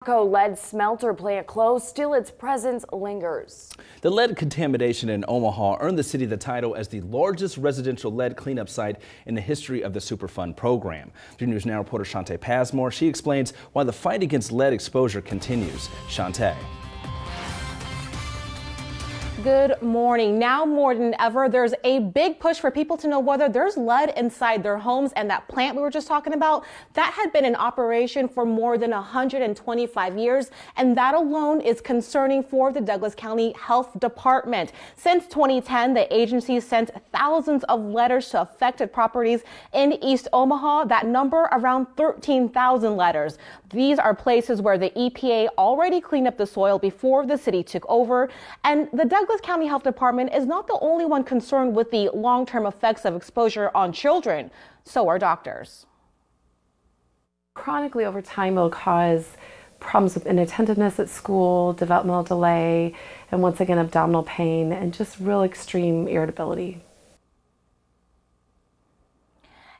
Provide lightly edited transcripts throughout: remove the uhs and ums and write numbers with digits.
Lead smelter plant closed, still its presence lingers. The lead contamination in Omaha earned the city the title as the largest residential lead cleanup site in the history of the Superfund program. 3 News Now reporter Shantae Passmore, she explains why the fight against lead exposure continues. Shantae. Good morning. Now more than ever, there's a big push for people to know whether there's lead inside their homes, and that plant we were just talking about, that had been in operation for more than 125 years, and that alone is concerning for the Douglas County Health Department. Since 2010, the agency sent thousands of letters to affected properties in East Omaha, that number around 13,000 letters. These are places where the EPA already cleaned up the soil before the city took over, and the Douglas County Health Department is not the only one concerned with the long-term effects of exposure on children. So are doctors. Chronically over time will cause problems with inattentiveness at school, developmental delay, and once again abdominal pain and just real extreme irritability.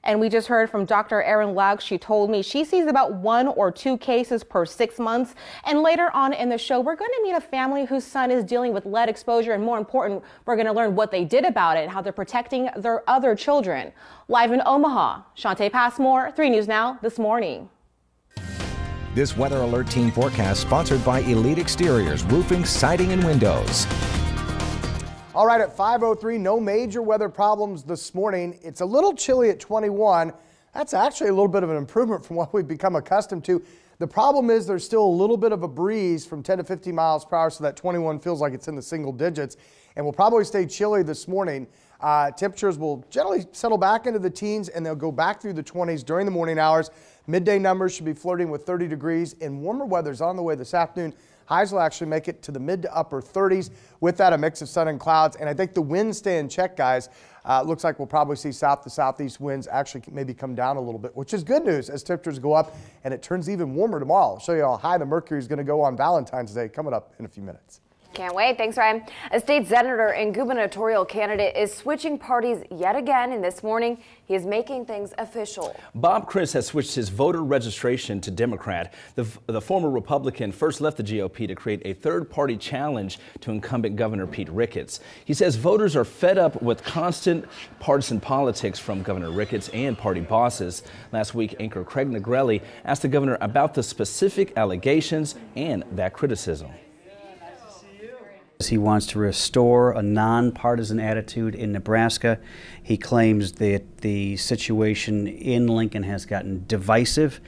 And we just heard from Dr. Erin Laux. She told me she sees about 1 or 2 cases per 6 months. And later on in the show, we're going to meet a family whose son is dealing with lead exposure. And more important, we're going to learn what they did about it and how they're protecting their other children. Live in Omaha, Shantae Passmore, 3 News Now this morning. This Weather Alert Team forecast sponsored by Elite Exteriors, roofing, siding, and windows. All right, at 5:03, no major weather problems this morning. It's a little chilly at 21. That's actually a little bit of an improvement from what we've become accustomed to. The problem is there's still a little bit of a breeze from 10 to 15 miles per hour, so that 21 feels like it's in the single digits. And we'll probably stay chilly this morning. Temperatures will generally settle back into the teens, and they'll go back through the 20s during the morning hours. Midday numbers should be flirting with 30 degrees, and warmer weather's on the way this afternoon. Highs will actually make it to the mid to upper 30s. With that, a mix of sun and clouds. And I think the winds stay in check, guys. Looks like we'll probably see south to southeast winds actually maybe come down a little bit, which is good news as temperatures go up and it turns even warmer tomorrow. I'll show you how high the mercury is going to go on Valentine's Day coming up in a few minutes. Can't wait. Thanks, Ryan. A state senator and gubernatorial candidate is switching parties yet again, and this morning he is making things official. Bob Criss has switched his voter registration to Democrat. The former Republican first left the GOP to create a third-party challenge to incumbent Governor Pete Ricketts. He says voters are fed up with constant partisan politics from Governor Ricketts and party bosses. Last week, anchor Craig Negrelli asked the governor about the specific allegations and that criticism. He wants to restore a nonpartisan attitude in Nebraska. He claims that the situation in Lincoln has gotten divisive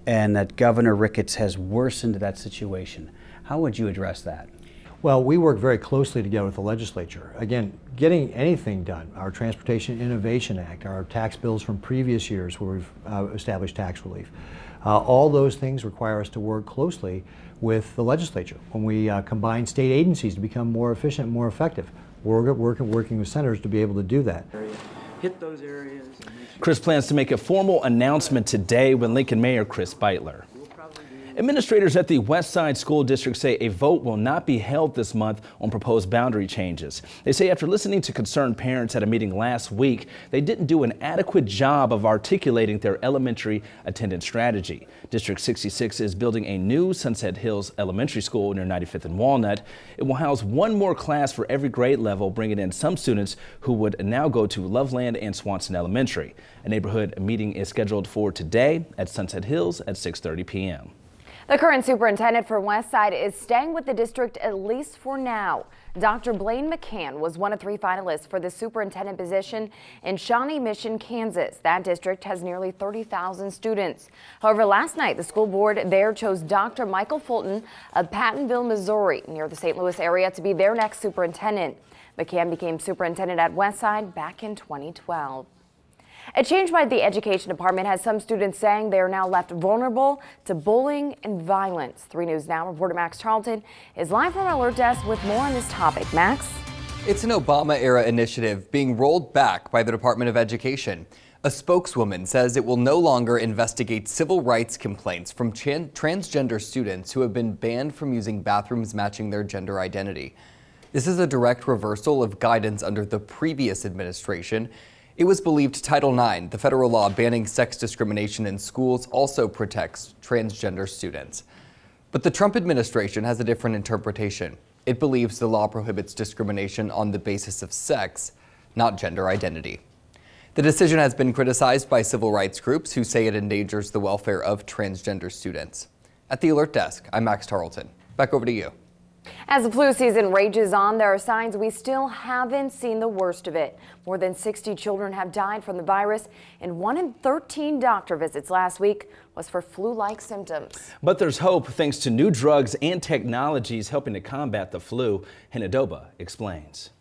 and that Governor Ricketts has worsened that situation. How would you address that? Well, we work very closely together with the legislature. Again, getting anything done, our Transportation Innovation Act, our tax bills from previous years where we've established tax relief, all those things require us to work closely with the legislature. When we combine state agencies to become more efficient and more effective, we're working with senators to be able to do that. Hit those areas. Criss plans to make a formal announcement today when Lincoln Mayor Chris Beitler. Administrators at the West Side School District say a vote will not be held this month on proposed boundary changes. They say after listening to concerned parents at a meeting last week, they didn't do an adequate job of articulating their elementary attendance strategy. District 66 is building a new Sunset Hills Elementary School near 95th and Walnut. It will house 1 more class for every grade level, bringing in some students who would now go to Loveland and Swanson Elementary. A neighborhood meeting is scheduled for today at Sunset Hills at 6:30 p.m. The current superintendent for Westside is staying with the district at least for now. Dr. Blaine McCann was one of 3 finalists for the superintendent position in Shawnee Mission, Kansas. That district has nearly 30,000 students. However, last night the school board there chose Dr. Michael Fulton of Pattonville, Missouri, near the St. Louis area, to be their next superintendent. McCann became superintendent at Westside back in 2012. A change by the Education Department has some students saying they are now left vulnerable to bullying and violence. 3 News Now reporter Max Charlton is live from our alert desk with more on this topic. Max? It's an Obama-era initiative being rolled back by the Department of Education. A spokeswoman says it will no longer investigate civil rights complaints from transgender students who have been banned from using bathrooms matching their gender identity. This is a direct reversal of guidance under the previous administration. It was believed Title IX, the federal law banning sex discrimination in schools, also protects transgender students. But the Trump administration has a different interpretation. It believes the law prohibits discrimination on the basis of sex, not gender identity. The decision has been criticized by civil rights groups who say it endangers the welfare of transgender students. At the Alert Desk, I'm Max Tarleton. Back over to you. As the flu season rages on, there are signs we still haven't seen the worst of it. More than 60 children have died from the virus, and 1 in 13 doctor visits last week was for flu-like symptoms. But there's hope thanks to new drugs and technologies helping to combat the flu. Hinadoba explains.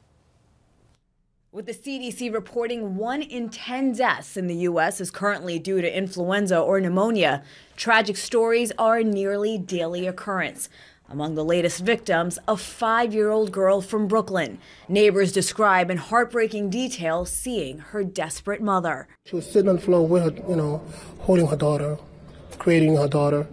With the CDC reporting 1 in 10 deaths in the U.S. is currently due to influenza or pneumonia, tragic stories are a nearly daily occurrence. Among the latest victims, a 5-year-old girl from Brooklyn. Neighbors describe in heartbreaking detail seeing her desperate mother. She was sitting on the floor with her, holding her daughter, creating her daughter.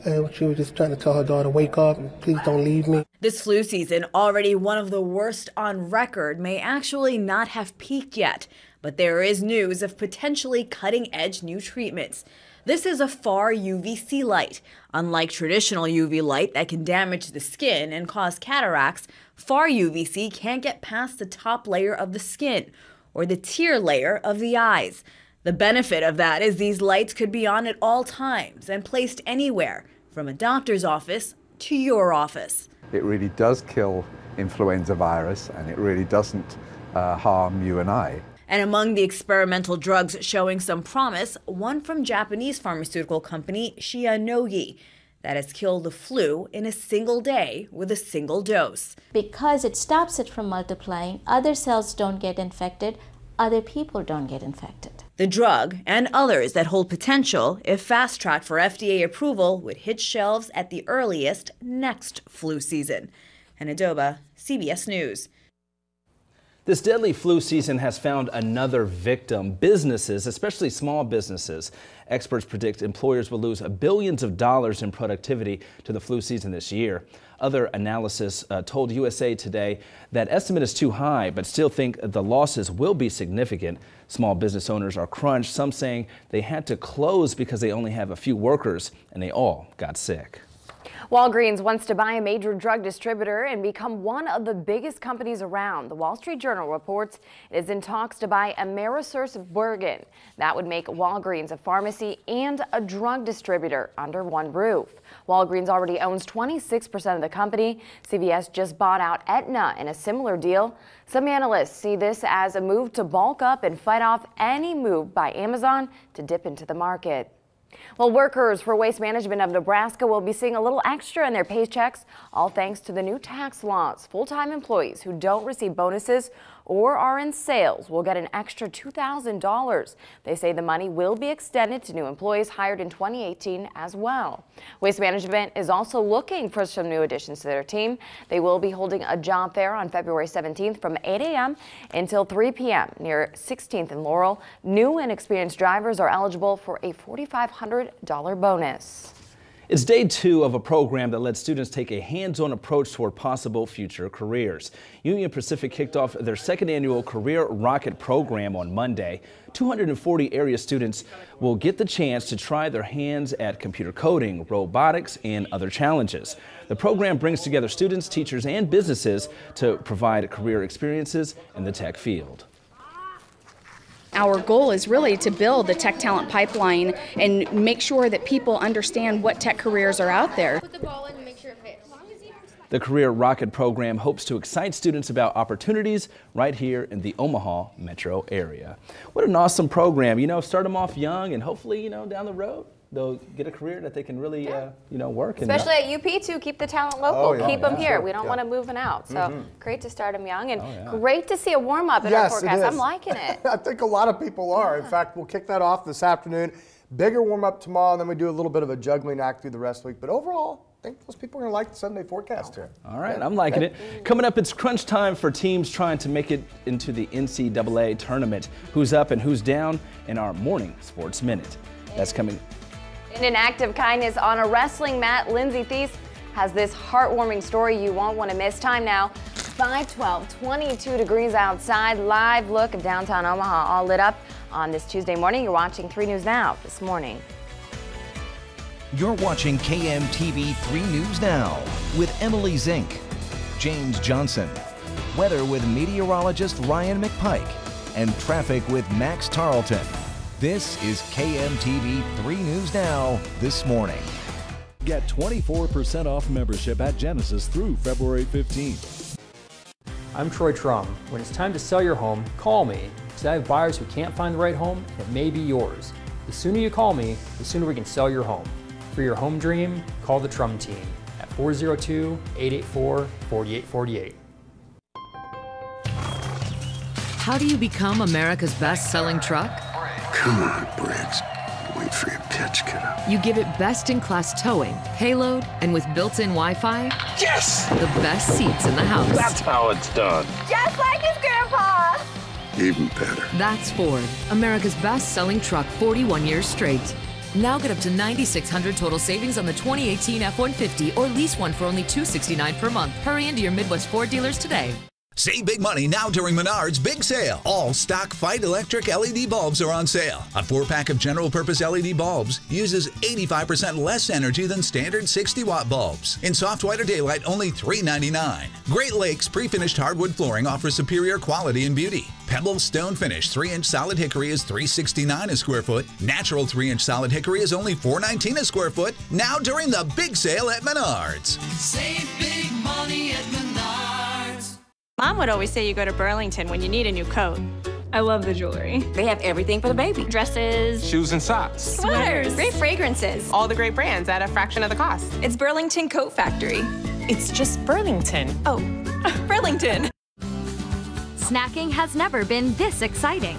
And she was just trying to tell her daughter, wake up, and please don't leave me. This flu season, already one of the worst on record, may actually not have peaked yet. But there is news of potentially cutting-edge new treatments. This is a far UVC light. Unlike traditional UV light that can damage the skin and cause cataracts, far UVC can't get past the top layer of the skin or the tear layer of the eyes. The benefit of that is these lights could be on at all times and placed anywhere, from a doctor's office to your office. It really does kill influenza virus, and it really doesn't harm you and I. And among the experimental drugs showing some promise, one from Japanese pharmaceutical company Shionogi that has killed the flu in a single day with a single dose. Because it stops it from multiplying, other cells don't get infected, other people don't get infected. The drug and others that hold potential, if fast-tracked for FDA approval, would hit shelves at the earliest next flu season. Hinadoba, CBS News. This deadly flu season has found another victim. Businesses, especially small businesses. Experts predict employers will lose billions of dollars in productivity to the flu season this year. Other analysis told USA Today that estimate is too high, but still think the losses will be significant. Small business owners are crunched, some saying they had to close because they only have a few workers and they all got sick. Walgreens wants to buy a major drug distributor and become one of the biggest companies around. The Wall Street Journal reports it is in talks to buy AmerisourceBergen. That would make Walgreens a pharmacy and a drug distributor under one roof. Walgreens already owns 26% of the company. CVS just bought out Aetna in a similar deal. Some analysts see this as a move to bulk up and fight off any move by Amazon to dip into the market. Well, workers for Waste Management of Nebraska will be seeing a little extra in their paychecks, all thanks to the new tax laws. Full-time employees who don't receive bonuses or are in sales will get an extra $2,000. They say the money will be extended to new employees hired in 2018 as well. Waste Management is also looking for some new additions to their team. They will be holding a job fair on February 17th from 8 a.m. until 3 p.m. near 16th and Laurel. New and experienced drivers are eligible for a $4,500 bonus. It's day 2 of a program that lets students take a hands-on approach toward possible future careers. Union Pacific kicked off their 2nd annual Career Rocket program on Monday. 240 area students will get the chance to try their hands at computer coding, robotics, and other challenges. The program brings together students, teachers, and businesses to provide career experiences in the tech field. Our goal is really to build the tech talent pipeline and make sure that people understand what tech careers are out there. Put the ball in and make sure it fits. The Career Rocket program hopes to excite students about opportunities right here in the Omaha metro area. What an awesome program. Start them off young and hopefully, down the road they'll get a career that they can really, work in. Especially at UP too, keep the talent local, keep them here. Sure. We don't want to move them out. So great to start them young and great to see a warm up in our forecast. I'm liking it. I think a lot of people are. In fact, we'll kick that off this afternoon. Bigger warm up tomorrow, and then we do a little bit of a juggling act through the rest of the week. But overall, I think most people are going to like the Sunday forecast here. All right, I'm liking it. Coming up, it's crunch time for teams trying to make it into the NCAA tournament. Who's up and who's down in our morning sports minute. That's coming. In an act of kindness on a wrestling mat, Lindsay Thies has this heartwarming story you won't want to miss. Time now, 5:12, 22 degrees outside. Live look of downtown Omaha all lit up on this Tuesday morning. You're watching 3 News Now this morning. You're watching KMTV 3 News Now with Emily Zink, James Johnson, weather with meteorologist Ryan McPike, and traffic with Max Tarleton. This is KMTV 3 News Now this morning. Get 24% off membership at Genesis through February 15th. I'm Troy Trum. When it's time to sell your home, call me, because I have buyers who can't find the right home, and it may be yours. The sooner you call me, the sooner we can sell your home. For your home dream, call the Trum team at 402-884-4848. How do you become America's best-selling truck? Come on, Briggs. Wait for your pitch, kiddo. You give it best-in-class towing, payload, and with built-in Wi-Fi? Yes! The best seats in the house. That's how it's done. Just like his grandpa! Even better. That's Ford, America's best-selling truck 41 years straight. Now get up to $9,600 total savings on the 2018 F-150 or lease one for only $269 per month. Hurry into your Midwest Ford dealers today. Save big money now during Menards Big Sale. All stock Fight electric LED bulbs are on sale. A 4-pack of general purpose LED bulbs uses 85% less energy than standard 60-watt bulbs. In soft white or daylight, only $3.99. Great Lakes pre-finished hardwood flooring offers superior quality and beauty. Pebble Stone Finish 3-inch solid hickory is $3.69 a square foot. Natural 3-inch solid hickory is only $4.19 a square foot. Now during the big sale at Menards. Save big money at Menards. Mom would always say you go to Burlington when you need a new coat. I love the jewelry. They have everything for the baby. Dresses, shoes and socks, sweaters, great fragrances. All the great brands at a fraction of the cost. It's Burlington Coat Factory. It's just Burlington. Oh, Burlington. Snacking has never been this exciting.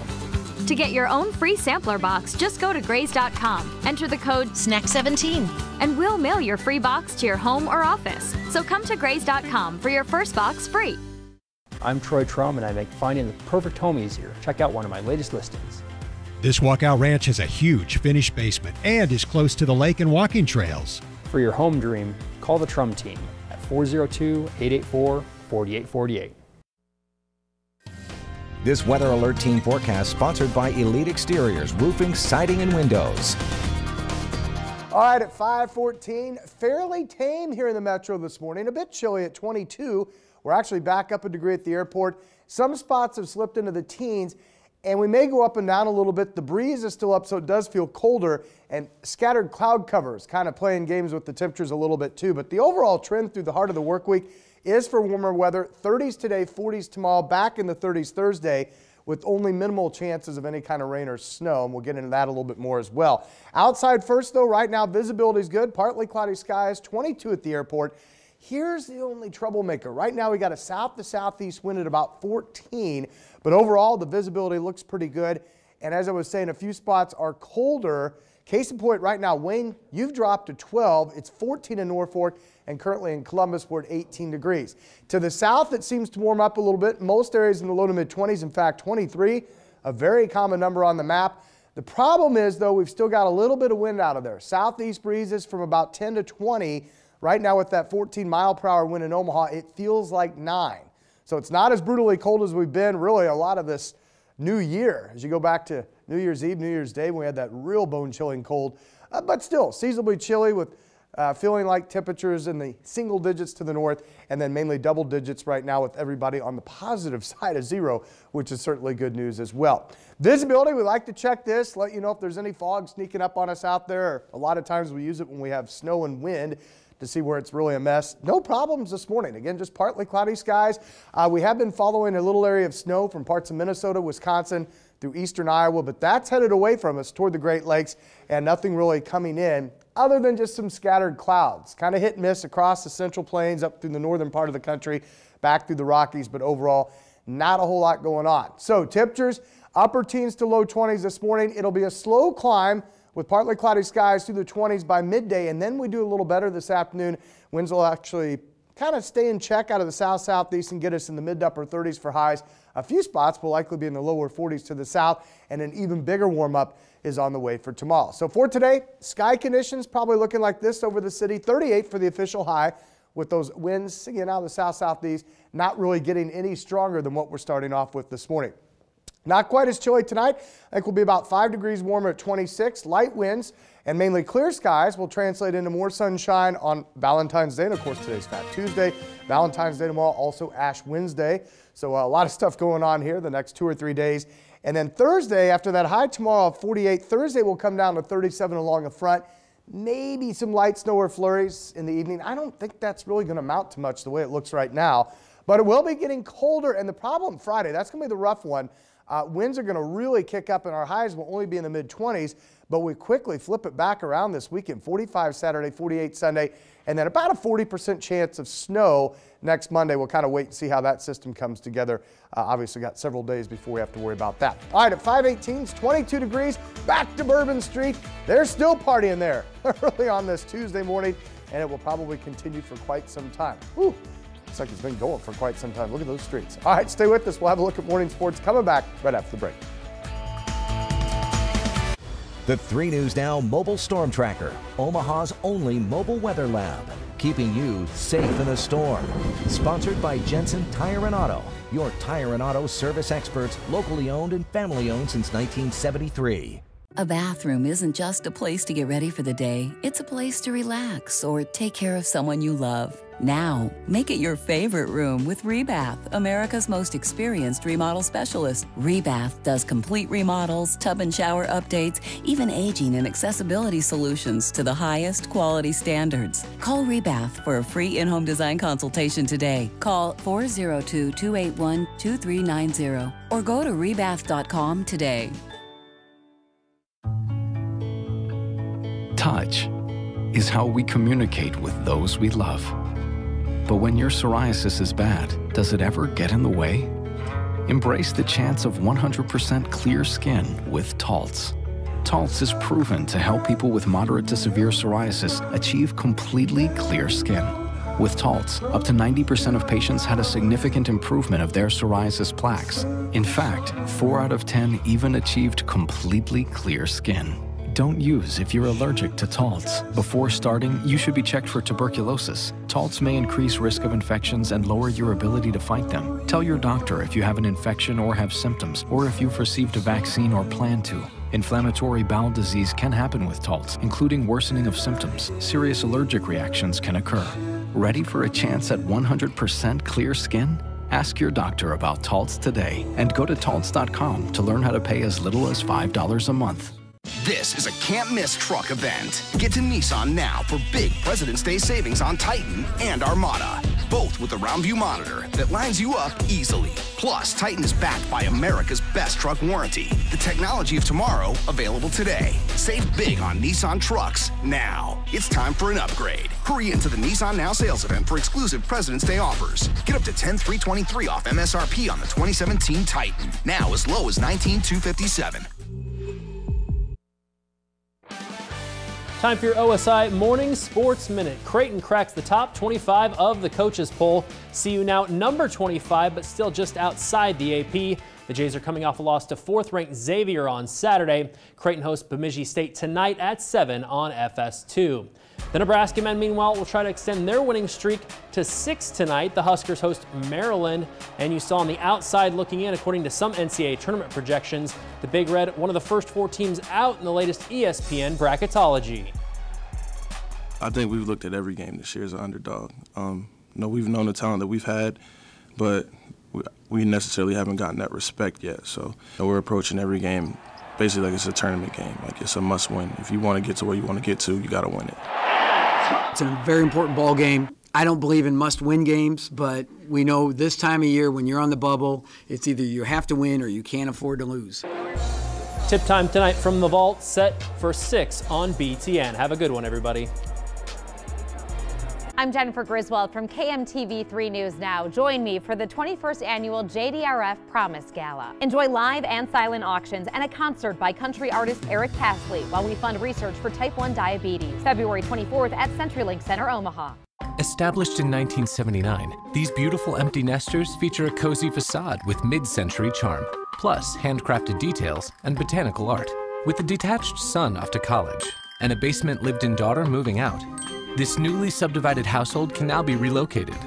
To get your own free sampler box, just go to Graze.com, enter the code SNACK17, and we'll mail your free box to your home or office. So come to Graze.com for your first box free. I'm Troy Trum, and I make finding the perfect home easier. Check out one of my latest listings. This Walkout Ranch has a huge finished basement and is close to the lake and walking trails. For your home dream, call the Trum team at 402-884-4848. This Weather Alert Team forecast sponsored by Elite Exteriors, roofing, siding, and windows. All right, at 5:14, fairly tame here in the metro this morning. A bit chilly at 22. We're actually back up a degree at the airport. Some spots have slipped into the teens, and we may go up and down a little bit. The breeze is still up, so it does feel colder, and scattered cloud covers kind of playing games with the temperatures a little bit too. But the overall trend through the heart of the work week is for warmer weather. 30s today, 40s tomorrow, back in the 30s Thursday, with only minimal chances of any kind of rain or snow, and we'll get into that a little bit more as well. Outside first, though, right now visibility is good. Partly cloudy skies, 22 at the airport. Here's the only troublemaker. Right now we got a south to southeast wind at about 14, but overall the visibility looks pretty good. And as I was saying, a few spots are colder. Case in point right now, Wayne, you've dropped to 12. It's 14 in Norfolk, and currently in Columbus we're at 18 degrees. To the south it seems to warm up a little bit. Most areas in the low to mid 20s, in fact 23, a very common number on the map. The problem is though, we've still got a little bit of wind out of there. Southeast breezes from about 10 to 20. Right now with that 14-mile-per-hour wind in Omaha, it feels like 9. So it's not as brutally cold as we've been really a lot of this new year. As you go back to New Year's Eve, New Year's Day, when we had that real bone-chilling cold, but still seasonably chilly with feeling like temperatures in the single digits to the north, and then mainly double digits right now with everybody on the positive side of 0, which is certainly good news as well. Visibility, we like to check this, let you know if there's any fog sneaking up on us out there. A lot of times we use it when we have snow and wind to see where it's really a mess. No problems this morning. Again, just partly cloudy skies. We have been following a little area of snow from parts of Minnesota, Wisconsin, through eastern Iowa, but that's headed away from us toward the Great Lakes, and nothing really coming in other than just some scattered clouds. Kind of hit and miss across the Central Plains, up through the northern part of the country, back through the Rockies, but overall, not a whole lot going on. So temperatures, upper teens to low 20s this morning. It'll be a slow climb with partly cloudy skies through the 20s by midday, and then we do a little better this afternoon. Winds will actually kind of stay in check out of the south-southeast and get us in the mid to upper 30s for highs. A few spots will likely be in the lower 40s to the south, and an even bigger warm-up is on the way for tomorrow. So for today, sky conditions probably looking like this over the city. 38 for the official high, with those winds again out of the south-southeast not really getting any stronger than what we're starting off with this morning. Not quite as chilly tonight. I think we'll be about 5 degrees warmer at 26. Light winds And mainly clear skies will translate into more sunshine on Valentine's Day. And of course, today's Fat Tuesday, Valentine's Day tomorrow, also Ash Wednesday. So a lot of stuff going on here the next 2 or 3 days. And then Thursday, after that high tomorrow of 48, Thursday will come down to 37 along the front. Maybe some light snow or flurries in the evening. I don't think that's really going to amount to much the way it looks right now. But it will be getting colder. And the problem Friday, that's going to be the rough one. Winds are going to really kick up and our highs will only be in the mid-20s. But we quickly flip it back around this weekend. 45 Saturday, 48 Sunday, and then about a 40% chance of snow next Monday. We'll kind of wait and see how that system comes together. Obviously got several days before we have to worry about that. All right, at 5:18, it's 22 degrees, back to Bourbon Street. They're still partying there early on this Tuesday morning, and it will probably continue for quite some time. Whew. Looks like it's been going for quite some time. Look at those streets. All right, stay with us. We'll have a look at morning sports coming back right after the break. The 3 News Now Mobile Storm Tracker, Omaha's only mobile weather lab, keeping you safe in the storm. Sponsored by Jensen Tire and Auto, your tire and auto service experts, locally owned and family owned since 1973. A bathroom isn't just a place to get ready for the day. It's a place to relax or take care of someone you love. Now, make it your favorite room with Rebath, America's most experienced remodel specialist. Rebath does complete remodels, tub and shower updates, even aging and accessibility solutions to the highest quality standards. Call Rebath for a free in-home design consultation today. Call 402-281-2390 or go to rebath.com today. Touch is how we communicate with those we love. But when your psoriasis is bad, does it ever get in the way? Embrace the chance of 100% clear skin with Taltz. Taltz is proven to help people with moderate to severe psoriasis achieve completely clear skin. With Taltz, up to 90% of patients had a significant improvement of their psoriasis plaques. In fact, 4 out of 10 even achieved completely clear skin. Don't use if you're allergic to Taltz. Before starting, you should be checked for tuberculosis. Taltz may increase risk of infections and lower your ability to fight them. Tell your doctor if you have an infection or have symptoms, or if you've received a vaccine or plan to. Inflammatory bowel disease can happen with Taltz, including worsening of symptoms. Serious allergic reactions can occur. Ready for a chance at 100% clear skin? Ask your doctor about Taltz today and go to Taltz.com to learn how to pay as little as $5 a month. This is a can't-miss truck event. Get to Nissan now for big President's Day savings on Titan and Armada, both with a round view monitor that lines you up easily. Plus, Titan is backed by America's best truck warranty. The technology of tomorrow, available today. Save big on Nissan trucks now. It's time for an upgrade. Hurry into the Nissan Now sales event for exclusive President's Day offers. Get up to $10,323 off MSRP on the 2017 Titan. Now as low as $19,257. Time for your OSI Morning Sports Minute. Creighton cracks the top 25 of the coaches poll. CU now number 25, but still just outside the AP. The Jays are coming off a loss to 4th-ranked Xavier on Saturday. Creighton hosts Bemidji State tonight at 7 on FS2. The Nebraska men, meanwhile, will try to extend their winning streak to 6 tonight. The Huskers host Maryland, and you saw on the outside looking in, according to some NCAA tournament projections, the Big Red, one of the first 4 teams out in the latest ESPN bracketology. I think we've looked at every game this year as an underdog. We've known the talent that we've had, but we necessarily haven't gotten that respect yet. So we're approaching every game basically like it's a tournament game. Like it's a must-win. If you want to get to where you want to get to, you got to win it. It's a very important ball game. I don't believe in must-win games, but we know this time of year when you're on the bubble, it's either you have to win or you can't afford to lose. Tip time tonight from the vault, set for 6 on BTN. Have a good one, everybody. I'm Jennifer Griswold from KMTV 3 News Now. Join me for the 21st annual JDRF Promise Gala. Enjoy live and silent auctions and a concert by country artist Eric Castley while we fund research for type 1 diabetes. February 24th at CenturyLink Center, Omaha. Established in 1979, these beautiful empty nesters feature a cozy facade with mid-century charm, plus handcrafted details and botanical art. With a detached son off to college and a basement lived-in daughter moving out, this newly subdivided household can now be relocated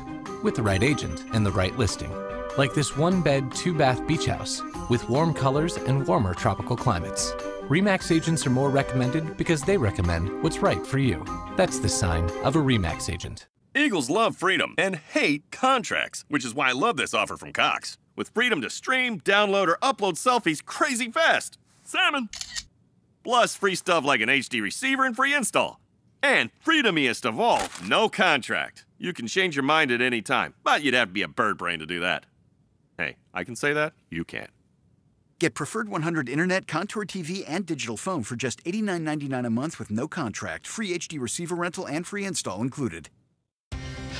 with the right agent and the right listing. Like this 1-bed, 2-bath beach house with warm colors and warmer tropical climates. RE/MAX agents are more recommended because they recommend what's right for you. That's the sign of a RE/MAX agent. Eagles love freedom and hate contracts, which is why I love this offer from Cox. With freedom to stream, download, or upload selfies crazy fast. Salmon! Plus free stuff like an HD receiver and free install. And freedomiest of all, no contract. You can change your mind at any time, but you'd have to be a bird brain to do that. Hey, I can say that, you can't. Get Preferred 100 Internet, Contour TV, and digital phone for just $89.99 a month with no contract, free HD receiver rental, and free install included.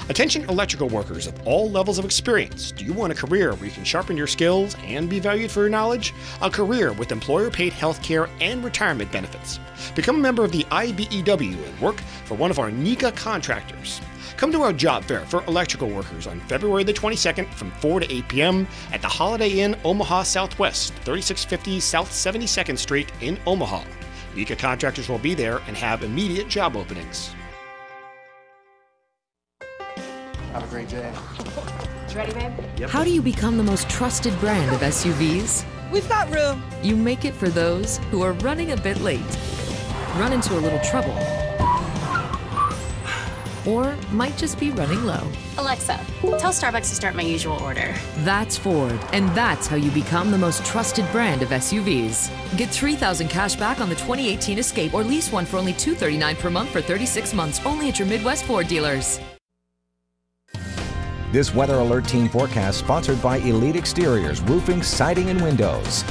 Attention electrical workers of all levels of experience. Do you want a career where you can sharpen your skills and be valued for your knowledge? A career with employer-paid health care and retirement benefits. Become a member of the IBEW and work for one of our NECA contractors. Come to our job fair for electrical workers on February the 22nd from 4 to 8 p.m. at the Holiday Inn Omaha Southwest, 3650 South 72nd Street in Omaha. NECA contractors will be there and have immediate job openings. Have a great day. You ready, babe? Yep. How do you become the most trusted brand of SUVs? We've got room. You make it for those who are running a bit late, run into a little trouble, or might just be running low. Alexa, tell Starbucks to start my usual order. That's Ford, and that's how you become the most trusted brand of SUVs. Get $3,000 cash back on the 2018 Escape or lease one for only $239 per month for 36 months, only at your Midwest Ford dealers. This Weather Alert Team forecast sponsored by Elite Exteriors, roofing, siding, and windows.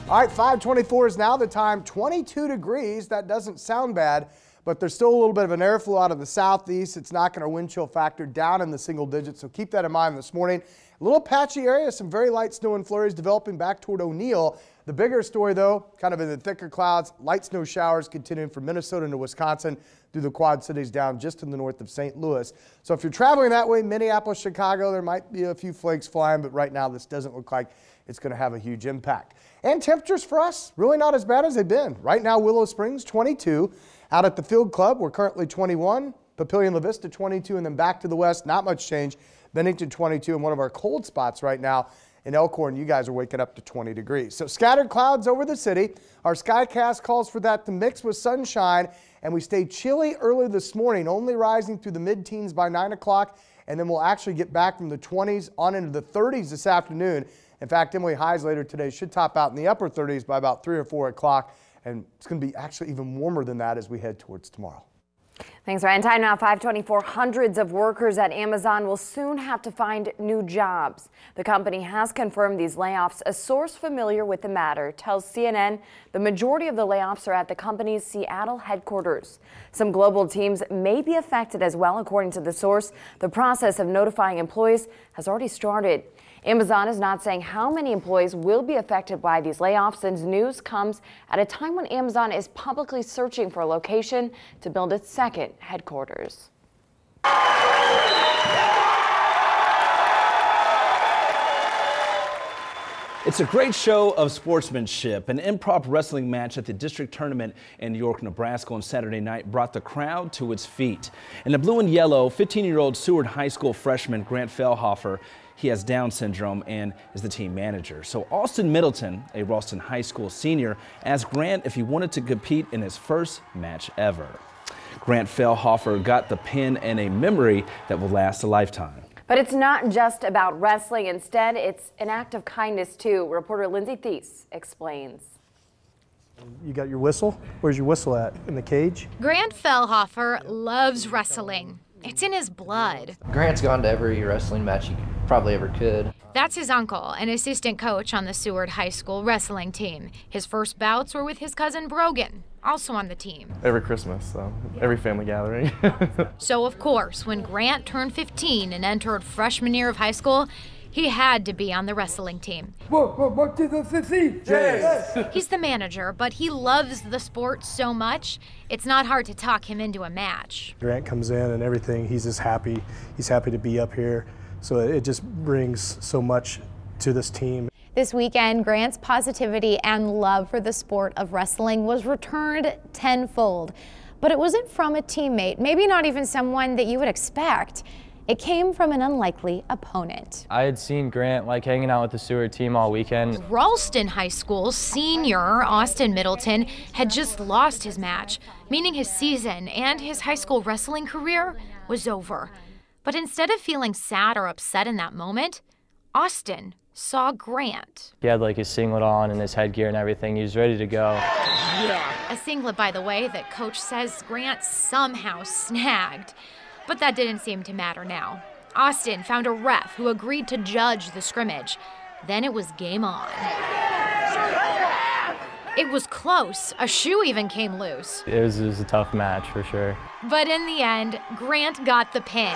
All right, 5:24 is now the time, 22 degrees. That doesn't sound bad, but there's still a little bit of an airflow out of the southeast. It's knocking our wind chill factor down in the single digits, so keep that in mind this morning. A little patchy area, some very light snow and flurries developing back toward O'Neill. The bigger story, though, kind of in the thicker clouds, light snow showers continuing from Minnesota into Wisconsin through the Quad Cities down just in the north of St. Louis. So if you're traveling that way, Minneapolis, Chicago, there might be a few flakes flying, but right now this doesn't look like it's going to have a huge impact. And temperatures for us, really not as bad as they've been. Right now, Willow Springs, 22. Out at the Field Club, we're currently 21. Papillion La Vista, 22. And then back to the west, not much change. Bennington, 22. And one of our cold spots right now in Elkhorn, you guys are waking up to 20 degrees. So scattered clouds over the city. Our Skycast calls for that to mix with sunshine. And we stay chilly early this morning, only rising through the mid-teens by 9 o'clock. And then we'll actually get back from the 20s on into the 30s this afternoon. In fact, Emily, highs later today should top out in the upper 30s by about 3 or 4 o'clock. And it's going to be actually even warmer than that as we head towards tomorrow. Thanks, Ryan. Time now, 5:24. Hundreds of workers at Amazon will soon have to find new jobs. The company has confirmed these layoffs. A source familiar with the matter tells CNN the majority of the layoffs are at the company's Seattle headquarters. Some global teams may be affected as well, according to the source. The process of notifying employees has already started. Amazon is not saying how many employees will be affected by these layoffs, and news comes at a time when Amazon is publicly searching for a location to build its second headquarters. It's a great show of sportsmanship. An improv wrestling match at the district tournament in York, Nebraska on Saturday night brought the crowd to its feet. In the blue and yellow, 15-year-old Seward High School freshman Grant Fellhofer, he has Down syndrome and is the team manager. So Austin Middleton, a Ralston High School senior, asked Grant if he wanted to compete in his first match ever. Grant Fellhofer got the pin and a memory that will last a lifetime. But it's not just about wrestling. Instead, it's an act of kindness, too. Reporter Lindsay Thies explains. You got your whistle? Where's your whistle at? In the cage? Grant Fellhofer loves wrestling. It's in his blood. Grant's gone to every wrestling match he probably ever could. That's his uncle, an assistant coach on the Seward High School wrestling team. His first bouts were with his cousin Brogan, also on the team. Every Christmas, so every family gathering. So, of course, when Grant turned 15 and entered freshman year of high school, he had to be on the wrestling team. He's the manager, but he loves the sport so much, it's not hard to talk him into a match. Grant comes in and everything, he's just happy. He's happy to be up here. So it just brings so much to this team. This weekend, Grant's positivity and love for the sport of wrestling was returned tenfold. But it wasn't from a teammate, maybe not even someone that you would expect. It came from an unlikely opponent. I had seen Grant hanging out with the Seward team all weekend. Ralston High School senior Austin Middleton had just lost his match, meaning his season and his high school wrestling career was over. But instead of feeling sad or upset in that moment, Austin saw Grant. He had his singlet on and his headgear and everything. He was ready to go. A singlet, by the way, that coach says Grant somehow snagged. But that didn't seem to matter now. Austin found a ref who agreed to judge the scrimmage. Then it was game on. It was close. A shoe even came loose. It was a tough match for sure. But in the end, Grant got the pin.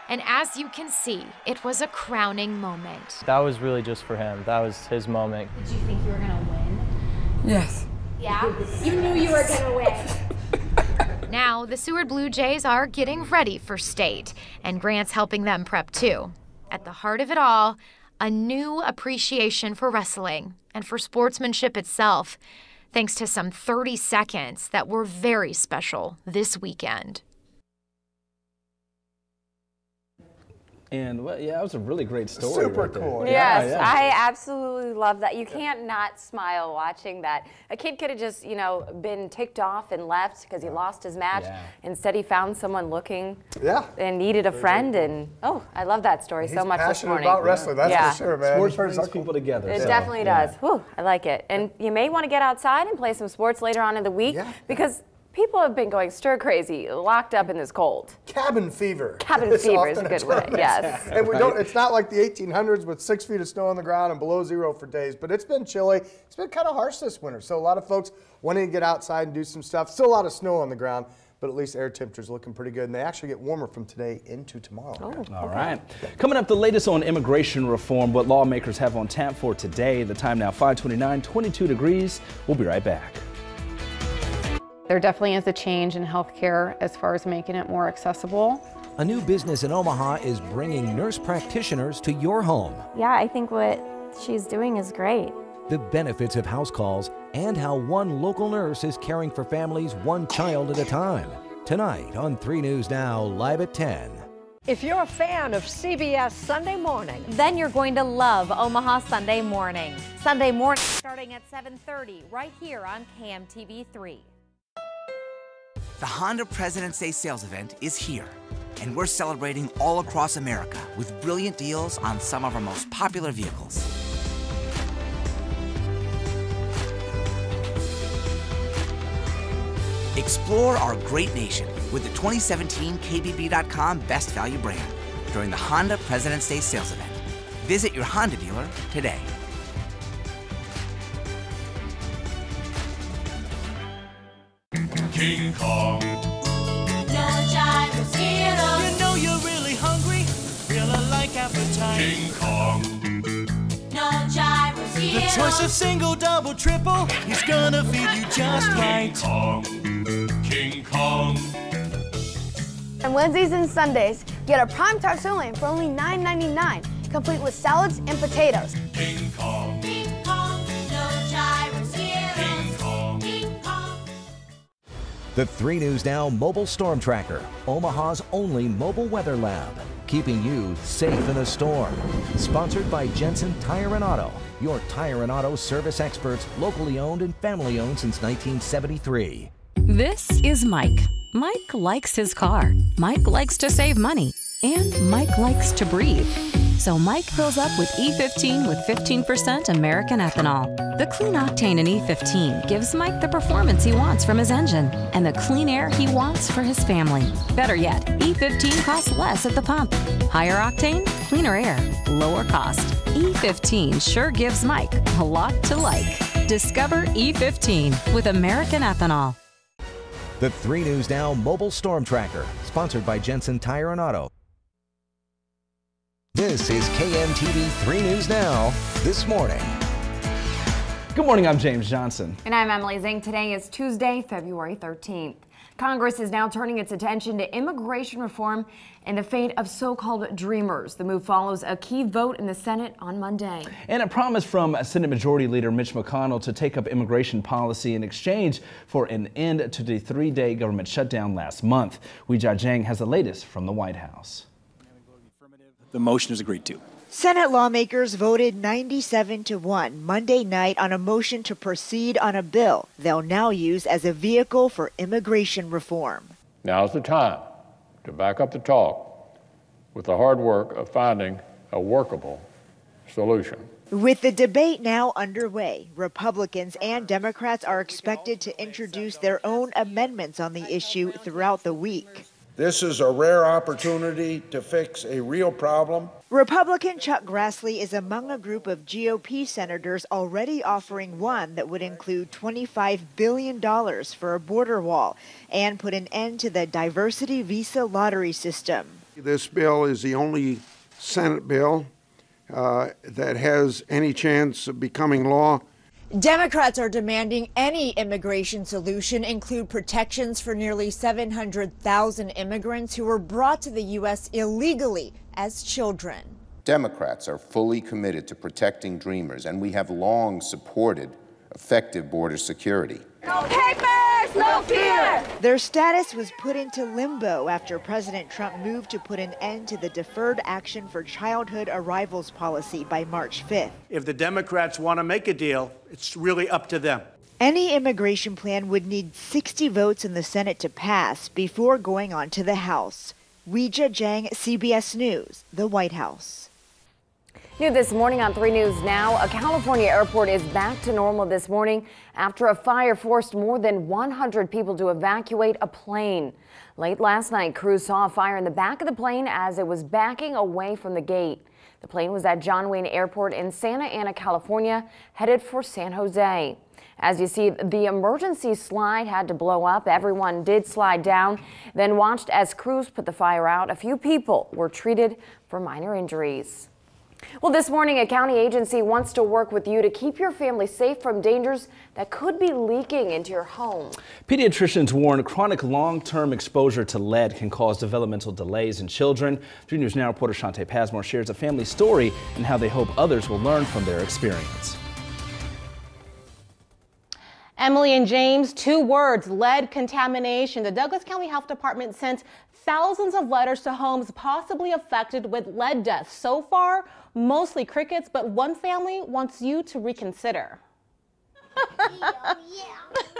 And as you can see, it was a crowning moment. That was really just for him. That was his moment. Did you think you were gonna win? Yes. Yeah? You knew you were gonna win. Now, the Seward Blue Jays are getting ready for state, and Grant's helping them prep too. At the heart of it all, a new appreciation for wrestling and for sportsmanship itself, thanks to some 30 seconds that were very special this weekend. And yeah, it was a really great story. Super right cool. There. Yes, Yeah. I absolutely love that. You can't not smile watching that. A kid could have just, been ticked off and left because he lost his match. Yeah. Instead, he found someone looking Yeah. and needed a friend. And I love that story so much this Passionate morning. about wrestling, that's for sure, man. Sports brings people together. It so, definitely does. Whew, I like it. And you may want to get outside and play some sports later on in the week because people have been going stir crazy, locked up in this cold. Cabin fever. Cabin It's fever is a often good term. word, yes. And we don't. It's not like the 1800s with 6 feet of snow on the ground and below zero for days, but it's been chilly. It's been kind of harsh this winter, so a lot of folks wanting to get outside and do some stuff. Still a lot of snow on the ground, but at least air temperatures looking pretty good, and they actually get warmer from today into tomorrow. All right. Coming up, the latest on immigration reform, what lawmakers have on tap for today. The time now 5:29, 22 degrees. We'll be right back. There definitely is a change in healthcare as far as making it more accessible. A new business in Omaha is bringing nurse practitioners to your home. Yeah, I think what she's doing is great. The benefits of house calls and how one local nurse is caring for families one child at a time. Tonight on 3 News Now, live at 10. If you're a fan of CBS Sunday Morning, then you're going to love Omaha Sunday Morning. Sunday morning starting at 7:30 right here on KMTV3. The Honda President's Day sales event is here, and we're celebrating all across America with brilliant deals on some of our most popular vehicles. Explore our great nation with the 2017 KBB.com Best Value brand during the Honda President's Day sales event. Visit your Honda dealer today. King Kong. No gyro, You know you're really hungry, feel a like appetite. King Kong. no gyro, The choice of single, double, triple, he's gonna feed you just right. King Kong. King Kong. On Wednesdays and Sundays, get a prime taxoline for only $9.99, complete with salads and potatoes. King Kong. King Kong, no gyro, King Kong. King Kong. The 3 News Now Mobile Storm Tracker, Omaha's only mobile weather lab, keeping you safe in a storm. Sponsored by Jensen Tire and Auto, your tire and auto service experts, locally owned and family owned since 1973. This is Mike. Mike likes his car. Mike likes to save money. And Mike likes to breathe. So Mike fills up with E15 with 15% American ethanol. The clean octane in E15 gives Mike the performance he wants from his engine and the clean air he wants for his family. Better yet, E15 costs less at the pump. Higher octane, cleaner air, lower cost. E15 sure gives Mike a lot to like. Discover E15 with American ethanol. The 3 News Now Mobile Storm Tracker, sponsored by Jensen Tire and Auto. This is KMTV 3 News Now, this morning. Good morning, I'm James Johnson. And I'm Emily Zink. Today is Tuesday, February 13th. Congress is now turning its attention to immigration reform and the fate of so-called dreamers. The move follows a key vote in the Senate on Monday. And a promise from Senate Majority Leader Mitch McConnell to take up immigration policy in exchange for an end to the 3-day government shutdown last month. Weijia Zhang has the latest from the White House. The motion is agreed to. Senate lawmakers voted 97-1 Monday night on a motion to proceed on a bill they'll now use as a vehicle for immigration reform. Now's the time to back up the talk with the hard work of finding a workable solution. With the debate now underway, Republicans and Democrats are expected to introduce their own amendments on the issue throughout the week. This is a rare opportunity to fix a real problem. Republican Chuck Grassley is among a group of GOP senators already offering one that would include $25 billion for a border wall and put an end to the diversity visa lottery system. This bill is the only Senate bill that has any chance of becoming law. Democrats are demanding any immigration solution include protections for nearly 700,000 immigrants who were brought to the U.S. illegally as children. Democrats are fully committed to protecting dreamers, and we have long supported effective border security. No papers, no fear! Their status was put into limbo after President Trump moved to put an end to the Deferred Action for Childhood Arrivals policy by March 5th. If the Democrats want to make a deal, it's really up to them. Any immigration plan would need 60 votes in the Senate to pass before going on to the House. Weijia Zhang, CBS News, the White House. New this morning on 3 News Now, a California airport is back to normal this morning after a fire forced more than 100 people to evacuate a plane. Late last night, crews saw a fire in the back of the plane as it was backing away from the gate. The plane was at John Wayne Airport in Santa Ana, California, headed for San Jose. As you see, the emergency slide had to blow up. Everyone did slide down, then watched as crews put the fire out. A few people were treated for minor injuries. Well, this morning, a county agency wants to work with you to keep your family safe from dangers that could be leaking into your home. Pediatricians warn chronic long-term exposure to lead can cause developmental delays in children. 3 News Now reporter Shantae Pasmore shares a family story and how they hope others will learn from their experience. Emily and James, 2 words, lead contamination. The Douglas County Health Department sent thousands of letters to homes possibly affected with lead deaths. So far, mostly crickets, but one family wants you to reconsider.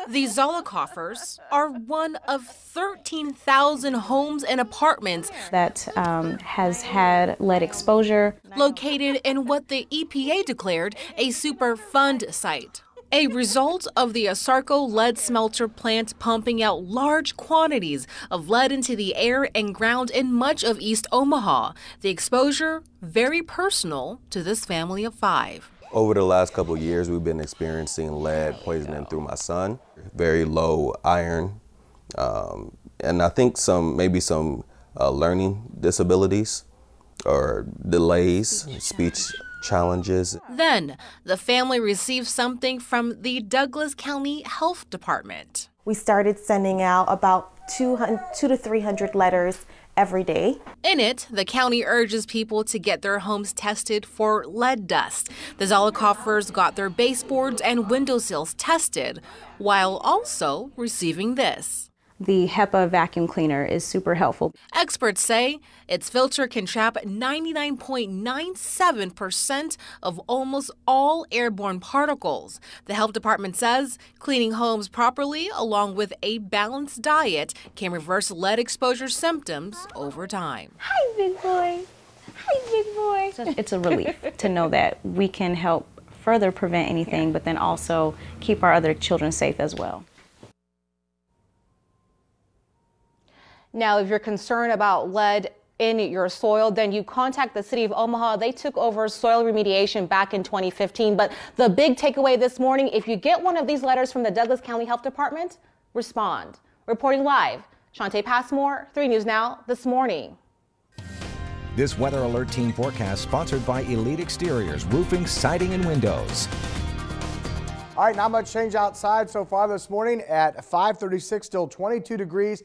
The Zolikoffers are one of 13,000 homes and apartments that has had lead exposure. Located in what the EPA declared a Superfund site. A result of the Asarco lead smelter plant pumping out large quantities of lead into the air and ground in much of East Omaha. The exposure very personal to this family of 5. Over the last couple of years, we've been experiencing lead poisoning through my son. Very low iron, and I think maybe some learning disabilities or delays, speech challenges. Then the family received something from the Douglas County Health Department. We started sending out about 200 to 300 letters every day. In it, the county urges people to get their homes tested for lead dust. The Zolikoffers got their baseboards and windowsills tested while also receiving this. The HEPA vacuum cleaner is super helpful. Experts say its filter can trap 99.97% of almost all airborne particles. The health department says cleaning homes properly along with a balanced diet can reverse lead exposure symptoms over time. Hi, big boy. Hi, big boy. It's a relief to know that we can help further prevent anything, but then also keep our other children safe as well. Now, if you're concerned about lead in your soil, then you contact the city of Omaha. They took over soil remediation back in 2015. But the big takeaway this morning, if you get one of these letters from the Douglas County Health Department, respond. Reporting live, Shantae Passmore, 3 News Now this morning. This Weather Alert Team forecast sponsored by Elite Exteriors, Roofing, Siding, and Windows. All right, not much change outside so far this morning at 5:36, still 22 degrees.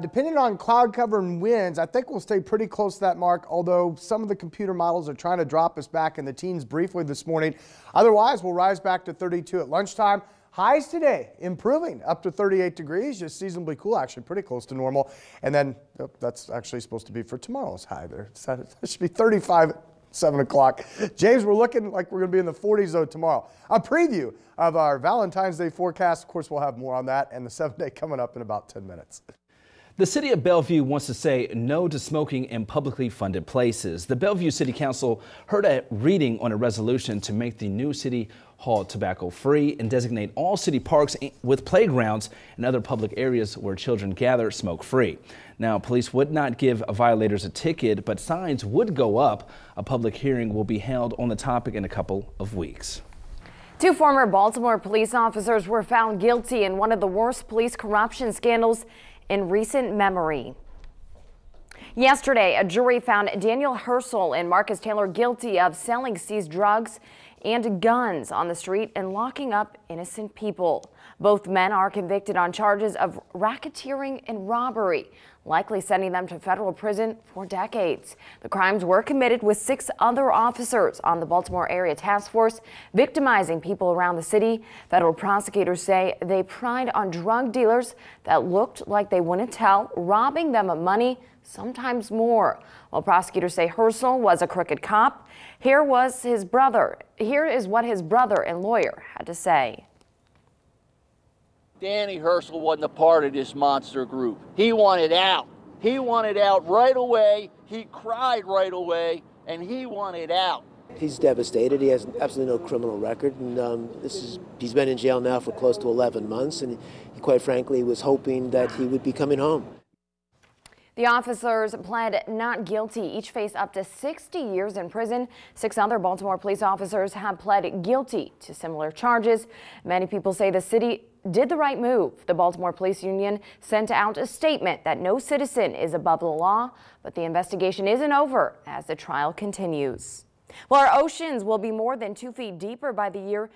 Depending on cloud cover and winds, I think we'll stay pretty close to that mark, although some of the computer models are trying to drop us back in the teens briefly this morning. Otherwise, we'll rise back to 32 at lunchtime. Highs today improving up to 38 degrees, just seasonably cool, actually pretty close to normal. And then that's actually supposed to be for tomorrow's high there. So it should be 35 at 7 o'clock. James, we're looking like we're going to be in the 40s though tomorrow. A preview of our Valentine's Day forecast. Of course, we'll have more on that and the 7-day coming up in about 10 minutes. The city of Bellevue wants to say no to smoking in publicly funded places. The Bellevue City Council heard a reading on a resolution to make the new city hall tobacco free and designate all city parks with playgrounds and other public areas where children gather smoke free. Now, police would not give violators a ticket, but signs would go up. A public hearing will be held on the topic in a couple of weeks. 2 former Baltimore police officers were found guilty in one of the worst police corruption scandals in recent memory. Yesterday, a jury found Daniel Herschel and Marcus Taylor guilty of selling seized drugs and guns on the street and locking up innocent people. Both men are convicted on charges of racketeering and robbery, likely sending them to federal prison for decades. The crimes were committed with 6 other officers on the Baltimore area task force, victimizing people around the city. Federal prosecutors say they pried on drug dealers that looked like they wouldn't tell, robbing them of money, sometimes more. While prosecutors say Herschel was a crooked cop, here is what his brother and lawyer had to say. Danny Herschel wasn't a part of this monster group. He wanted out. He wanted out right away. He cried right away, and he wanted out. He's devastated. He has absolutely no criminal record, and he's been in jail now for close to 11 months, and he, quite frankly, was hoping that he would be coming home. The officers pled not guilty. Each face up to 60 years in prison. 6 other Baltimore police officers have pled guilty to similar charges. Many people say the city did the right move. The Baltimore Police Union sent out a statement that no citizen is above the law, but the investigation isn't over as the trial continues. Well, our oceans will be more than 2 feet deeper by the year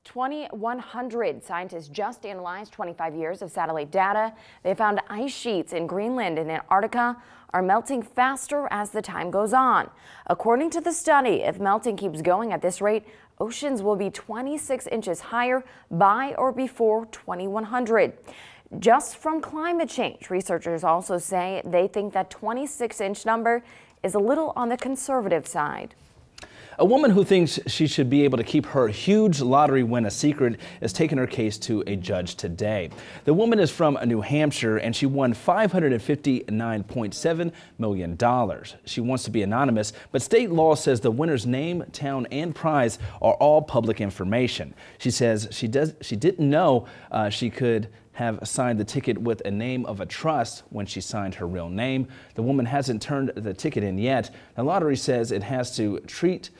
2100. Scientists just analyzed 25 years of satellite data. They found ice sheets in Greenland and Antarctica are melting faster as the time goes on. According to the study, if melting keeps going at this rate, oceans will be 26 inches higher by or before 2100. Just from climate change, researchers also say they think that 26-inch number is a little on the conservative side. A woman who thinks she should be able to keep her huge lottery win a secret is taking her case to a judge today. The woman is from New Hampshire and she won $559.7 million. She wants to be anonymous, but state law says the winner's name, town, and prize are all public information. She says she didn't know she could have signed the ticket with a name of a trust when she signed her real name. The woman hasn't turned the ticket in yet. The lottery says it has to treat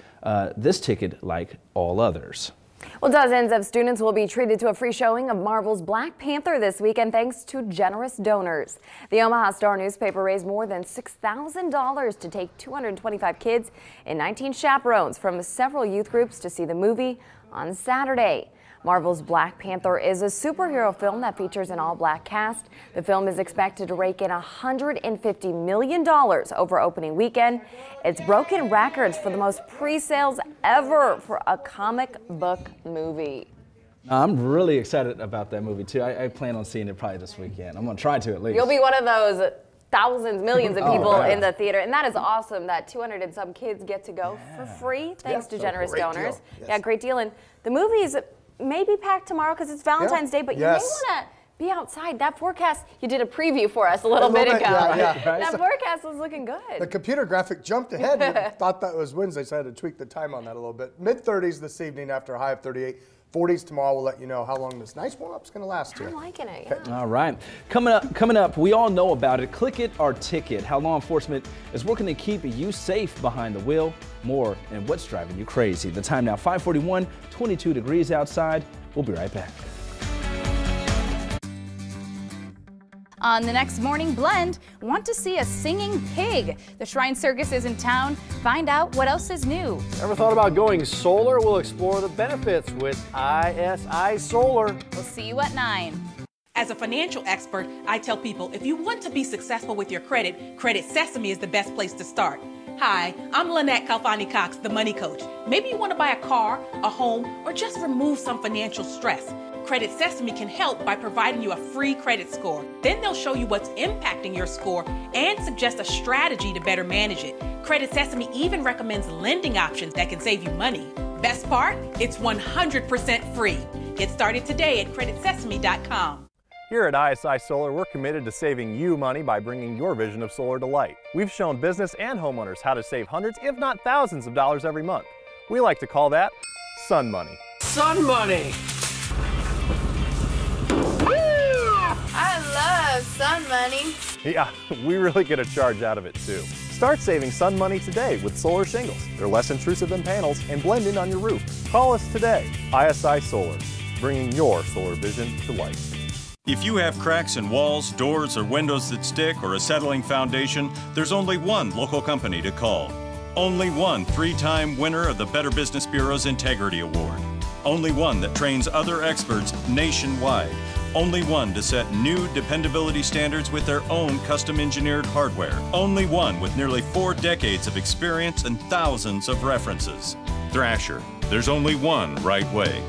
this ticket like all others. Well, dozens of students will be treated to a free showing of Marvel's Black Panther this weekend thanks to generous donors. The Omaha Star newspaper raised more than $6,000 to take 225 kids and 19 chaperones from several youth groups to see the movie on Saturday. Marvel's Black Panther is a superhero film that features an all-black cast. The film is expected to rake in $150 million over opening weekend. It's broken records for the most pre-sales ever for a comic book movie. I'm really excited about that movie, too. I plan on seeing it probably this weekend. I'm going to try to at least. You'll be one of those thousands, millions of people in the theater. And that is awesome that 200 and some kids get to go for free thanks to generous donors. Yes. Yeah, great deal. And the movie's maybe packed tomorrow because it's Valentine's Day, but you may want to be outside. That forecast, you did a preview for us a little bit ago. That forecast was looking good. The computer graphic jumped ahead and thought that was Wednesday, so I had to tweak the time on that a little bit. Mid-30s this evening after a high of 38. 40s tomorrow. We'll let you know how long this nice warm-up is going to last here. I'm liking it, yeah. All right. Coming up, we all know about it. Click It or Ticket, how law enforcement is working to keep you safe behind the wheel. More and what's driving you crazy. The time now, 5:41, 22 degrees outside. We'll be right back. On the next Morning Blend, want to see a singing pig? The Shrine Circus is in town. Find out what else is new. Ever thought about going solar? We'll explore the benefits with ISI Solar. We'll see you at 9. As a financial expert, I tell people if you want to be successful with your credit, Credit Sesame is the best place to start. Hi, I'm Lynette Kalfani-Cox, the Money Coach. Maybe you want to buy a car, a home, or just remove some financial stress. Credit Sesame can help by providing you a free credit score. Then they'll show you what's impacting your score and suggest a strategy to better manage it. Credit Sesame even recommends lending options that can save you money. Best part? It's 100% free. Get started today at creditsesame.com. Here at ISI Solar, we're committed to saving you money by bringing your vision of solar to light. We've shown business and homeowners how to save hundreds, if not thousands of dollars every month. We like to call that sun money. Sun money! I love sun money. Yeah, we really get a charge out of it too. Start saving sun money today with solar shingles. They're less intrusive than panels and blend in on your roof. Call us today. ISI Solar, bringing your solar vision to life. If you have cracks in walls, doors, or windows that stick, or a settling foundation, there's only one local company to call. Only one 3-time winner of the Better Business Bureau's Integrity Award. Only one that trains other experts nationwide. Only one to set new dependability standards with their own custom-engineered hardware. Only one with nearly 4 decades of experience and thousands of references. Thrasher, there's only one right way.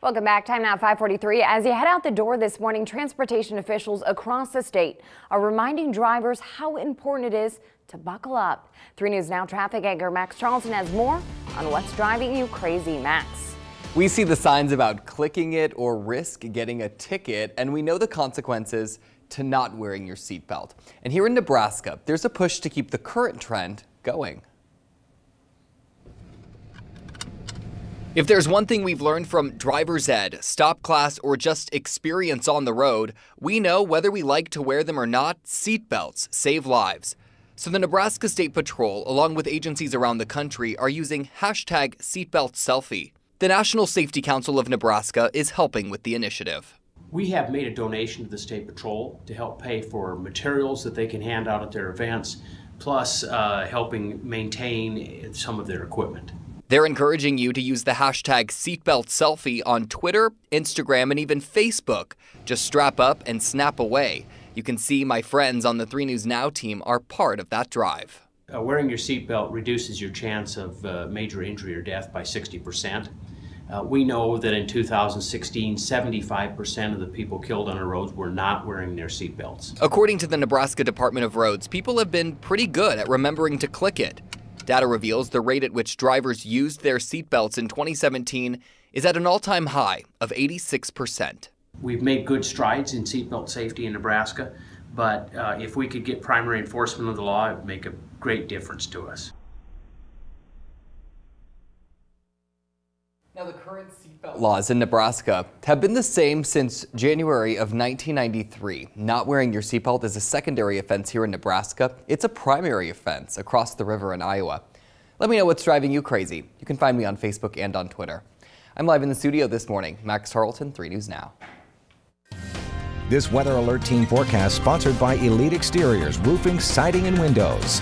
Welcome back. Time now 5:43. As you head out the door this morning, transportation officials across the state are reminding drivers how important it is to buckle up. 3 News Now traffic anchor Max Charlton has more on what's driving you crazy. Max. We see the signs about clicking it or risk getting a ticket, and we know the consequences to not wearing your seatbelt. And here in Nebraska, there's a push to keep the current trend going. If there's one thing we've learned from driver's ed, stop class, or just experience on the road, we know whether we like to wear them or not, seatbelts save lives. So the Nebraska State Patrol, along with agencies around the country, are using #SeatbeltSelfie. The National Safety Council of Nebraska is helping with the initiative. We have made a donation to the State Patrol to help pay for materials that they can hand out at their events, plus helping maintain some of their equipment. They're encouraging you to use the #SeatbeltSelfie on Twitter, Instagram, and even Facebook. Just strap up and snap away. You can see my friends on the 3 News Now team are part of that drive. Wearing your seatbelt reduces your chance of major injury or death by 60%. We know that in 2016, 75% of the people killed on our roads were not wearing their seatbelts. According to the Nebraska Department of Roads, people have been pretty good at remembering to click it. Data reveals the rate at which drivers used their seatbelts in 2017 is at an all-time high of 86%. We've made good strides in seatbelt safety in Nebraska, but if we could get primary enforcement of the law, it would make a great difference to us. Now, the current seatbelt laws in Nebraska have been the same since January of 1993. Not wearing your seatbelt is a secondary offense here in Nebraska. It's a primary offense across the river in Iowa. Let me know what's driving you crazy. You can find me on Facebook and on Twitter. I'm live in the studio this morning. Max Tarleton, 3 News Now. This Weather Alert Team forecast sponsored by Elite Exteriors, roofing, siding, and windows.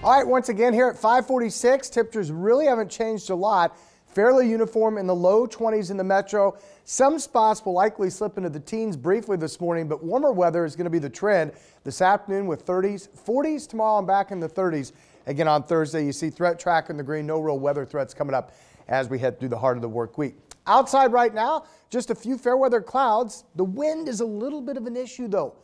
All right, once again here at 546, temperatures really haven't changed a lot. Fairly uniform in the low 20s in the metro. Some spots will likely slip into the teens briefly this morning, but warmer weather is going to be the trend this afternoon with 30s, 40s tomorrow and back in the 30s. Again on Thursday, you see threat track in the green. No real weather threats coming up as we head through the heart of the work week. Outside right now, just a few fair weather clouds. The wind is a little bit of an issue though.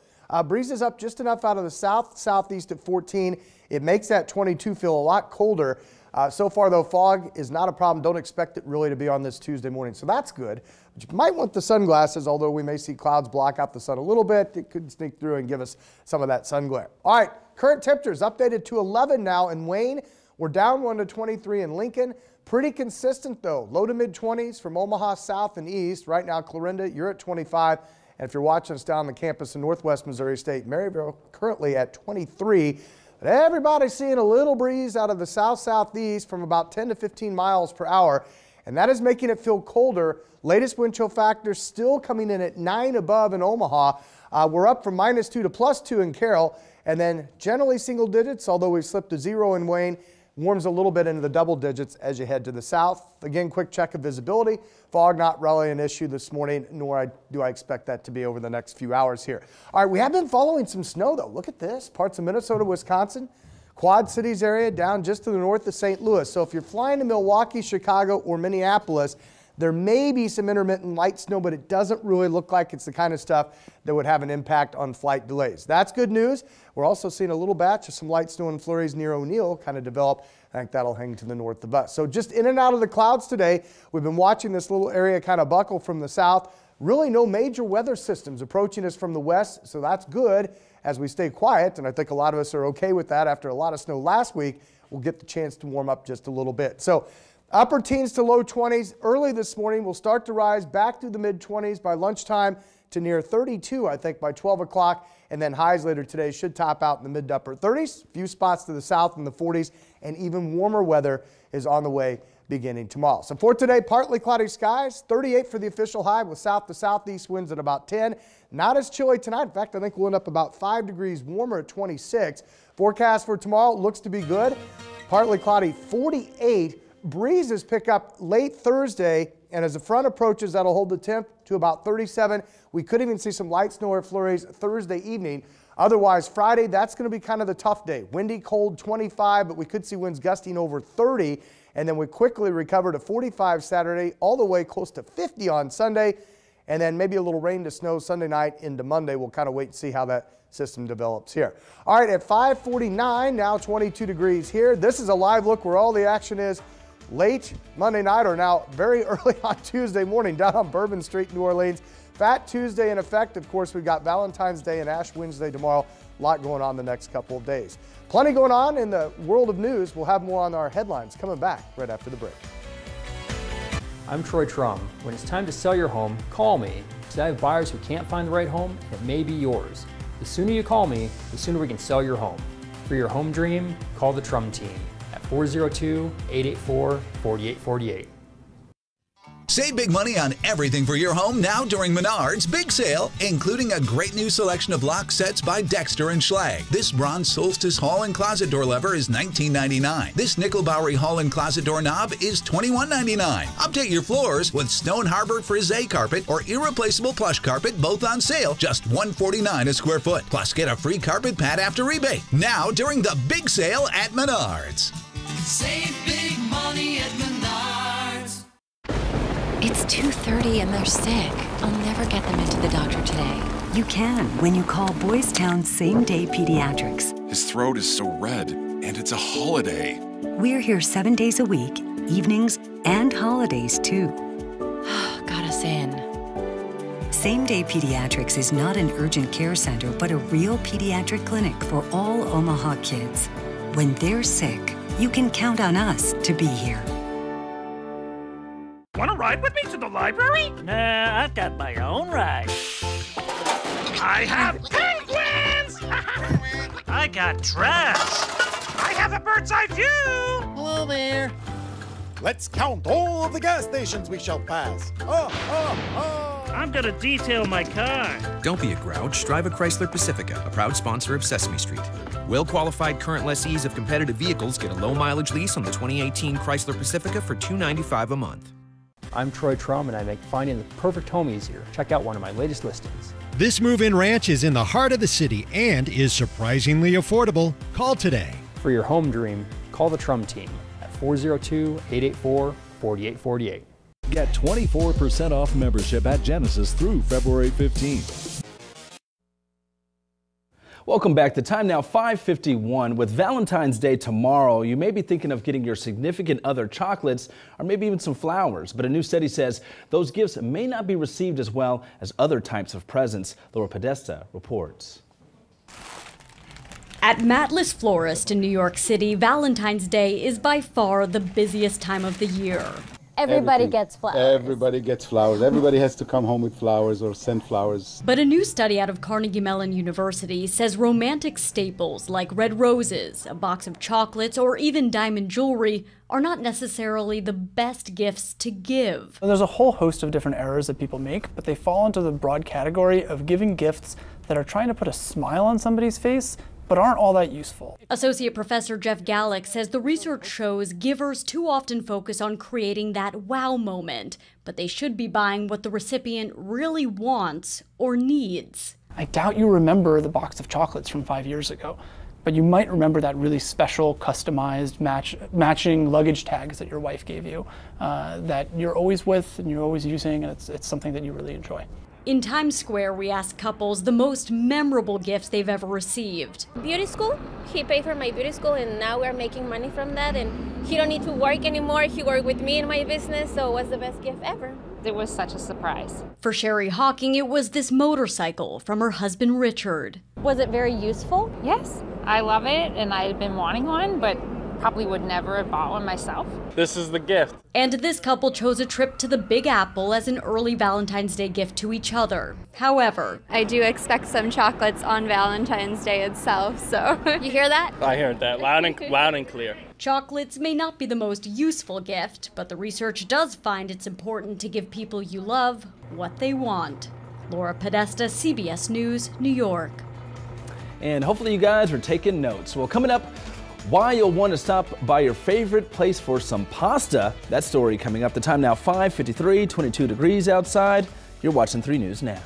Breezes up just enough out of the south, southeast at 14. It makes that 22 feel a lot colder. So far, though, fog is not a problem. Don't expect it really to be on this Tuesday morning, so that's good. But you might want the sunglasses, although we may see clouds block out the sun a little bit. It could sneak through and give us some of that sun glare. All right, current temperatures updated to 11 now in Wayne. We're down 1 to 23 in Lincoln. Pretty consistent, though. Low to mid-20s from Omaha south and east. Right now, Clarinda, you're at 25. And if you're watching us down the campus in Northwest Missouri State, Maryville currently at 23. But everybody's seeing a little breeze out of the south-southeast from about 10 to 15 miles per hour. And that is making it feel colder. Latest wind chill factor still coming in at 9 above in Omaha. We're up from -2 to +2 in Carroll. And then generally single digits, although we've slipped to 0 in Wayne. Warms a little bit into the double digits as you head to the south. Again, quick check of visibility. Fog not really an issue this morning, nor do I expect that to be over the next few hours here. All right, we have been following some snow, though. Look at this. Parts of Minnesota, Wisconsin, Quad Cities area down just to the north of St. Louis. So if you're flying to Milwaukee, Chicago, or Minneapolis, there may be some intermittent light snow, but it doesn't really look like it's the kind of stuff that would have an impact on flight delays. That's good news. We're also seeing a little batch of some light snow and flurries near O'Neill kind of develop. I think that'll hang to the north of us. So just in and out of the clouds today. We've been watching this little area kind of buckle from the south. Really no major weather systems approaching us from the west, so that's good as we stay quiet, and I think a lot of us are okay with that. After a lot of snow last week, we'll get the chance to warm up just a little bit. So upper teens to low 20s early this morning. We'll start to rise back to the mid-20s by lunchtime to near 32, I think, by 12 o'clock. And then highs later today should top out in the mid to upper 30s. A few spots to the south in the 40s. And even warmer weather is on the way beginning tomorrow. So for today, partly cloudy skies. 38 for the official high with south to southeast winds at about 10. Not as chilly tonight. In fact, I think we'll end up about 5 degrees warmer at 26. Forecast for tomorrow looks to be good. Partly cloudy, 48. Breezes pick up late Thursday, and as the front approaches, that'll hold the temp to about 37. We could even see some light snow or flurries Thursday evening. Otherwise, Friday, that's going to be kind of the tough day. Windy, cold, 25, but we could see winds gusting over 30. And then we quickly recover to 45 Saturday, all the way close to 50 on Sunday. And then maybe a little rain to snow Sunday night into Monday. We'll kind of wait and see how that system develops here. All right, at 5:49, now 22 degrees here. This is a live look where all the action is. Late Monday night or now very early on Tuesday morning down on Bourbon Street, New Orleans. Fat Tuesday in effect. Of course, we've got Valentine's Day and Ash Wednesday tomorrow. A lot going on the next couple of days. Plenty going on in the world of news. We'll have more on our headlines coming back right after the break. I'm Troy Trum. When it's time to sell your home, call me, because I have buyers who can't find the right home, and it may be yours. The sooner you call me, the sooner we can sell your home. For your home dream, call the Trum team at 402-884-4848. Save big money on everything for your home now during Menards Big Sale, including a great new selection of lock sets by Dexter and Schlag. This bronze Solstice Hall and Closet Door lever is $19.99. This nickel Bowery Hall and Closet Door knob is $21.99. Update your floors with Stone Harbor Frisé carpet or irreplaceable plush carpet, both on sale, just $149 a square foot. Plus, get a free carpet pad after rebate. Now during the Big Sale at Menards. Save big money at Menards. It's 2:30 and they're sick. I'll never get them into the doctor today. You can when you call Boys Town Same Day Pediatrics. His throat is so red, and it's a holiday. We're here 7 days a week, evenings and holidays too. Got us in. Same Day Pediatrics is not an urgent care center, but a real pediatric clinic for all Omaha kids. When they're sick, you can count on us to be here. Want to ride with me to the library? Nah, I've got my own ride. I have penguins! I got trash. I have a bird's eye view! Hello there. Let's count all of the gas stations we shall pass. I'm gonna detail my car. Don't be a grouch. Drive a Chrysler Pacifica, a proud sponsor of Sesame Street. Well-qualified current lessees of competitive vehicles get a low-mileage lease on the 2018 Chrysler Pacifica for $295 a month. I'm Troy Trum, and I make finding the perfect home easier. Check out one of my latest listings. This move-in ranch is in the heart of the city and is surprisingly affordable. Call today. For your home dream, call the Trum team at 402-884-4848. Get 24% off membership at Genesis through February 15th. Welcome back. The time now 5:51. With Valentine's Day tomorrow, you may be thinking of getting your significant other chocolates or maybe even some flowers. But a new study says those gifts may not be received as well as other types of presents. Laura Podesta reports. At Matlis Florist in New York City, Valentine's Day is by far the busiest time of the year. Everybody gets flowers. Everybody gets flowers. Everybody has to come home with flowers or send flowers. But a new study out of Carnegie Mellon University says romantic staples like red roses, a box of chocolates, or even diamond jewelry are not necessarily the best gifts to give. There's a whole host of different errors that people make, but they fall into the broad category of giving gifts that are trying to put a smile on somebody's face but aren't all that useful. Associate Professor Jeff Gallick says the research shows givers too often focus on creating that wow moment, but they should be buying what the recipient really wants or needs. I doubt you remember the box of chocolates from 5 years ago, but you might remember that really special, customized, matching luggage tags that your wife gave you, that you're always with and you're always using, and it's something that you really enjoy. In Times Square, we asked couples the most memorable gifts they've ever received. Beauty school. He paid for my beauty school and now we're making money from that, and he don't need to work anymore. He worked with me in my business, so it was the best gift ever. It was such a surprise. For Sherry Hawking, it was this motorcycle from her husband Richard. Was it very useful? Yes, I love it and I've been wanting one, but probably would never have bought one myself. This is the gift. And this couple chose a trip to the Big Apple as an early Valentine's Day gift to each other. However, I do expect some chocolates on Valentine's Day itself, so. You hear that? I heard that loud and clear. Chocolates may not be the most useful gift, but the research does find it's important to give people you love what they want. Laura Podesta, CBS News, New York. And hopefully you guys are taking notes. Well, coming up, why you'll want to stop by your favorite place for some pasta. That story coming up. The time now 5:53, 22 degrees outside. You're watching 3 News Now.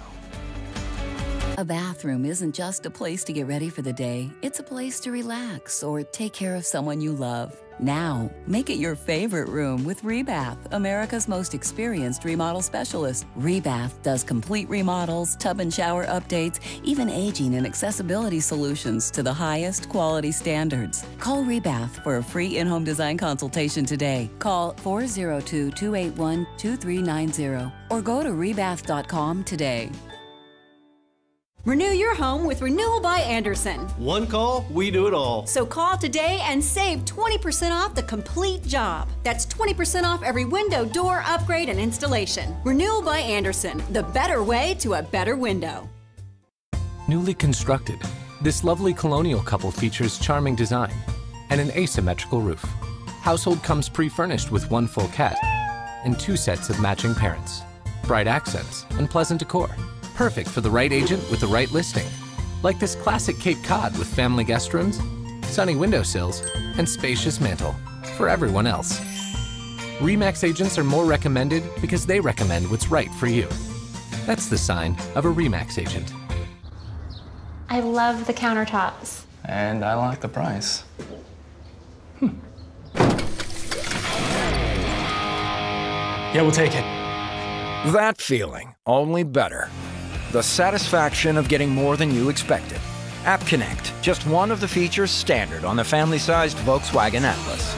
A bathroom isn't just a place to get ready for the day. It's a place to relax or take care of someone you love. Now, make it your favorite room with Rebath, America's most experienced remodel specialist. Rebath does complete remodels, tub and shower updates, even aging and accessibility solutions to the highest quality standards. Call Rebath for a free in-home design consultation today. Call 402-281-2390 or go to rebath.com today. Renew your home with Renewal by Andersen. One call, we do it all. So call today and save 20% off the complete job. That's 20% off every window, door, upgrade, and installation. Renewal by Andersen, the better way to a better window. Newly constructed, this lovely colonial couple features charming design and an asymmetrical roof. Household comes pre-furnished with 1 full cat and 2 sets of matching parents. Bright accents and pleasant decor. Perfect for the right agent with the right listing. Like this classic Cape Cod with family guest rooms, sunny windowsills, and spacious mantel for everyone else. RE/MAX agents are more recommended because they recommend what's right for you. That's the sign of a RE/MAX agent. I love the countertops. And I like the price. Yeah, we'll take it. That feeling, only better. The satisfaction of getting more than you expected. App Connect, just one of the features standard on the family-sized Volkswagen Atlas.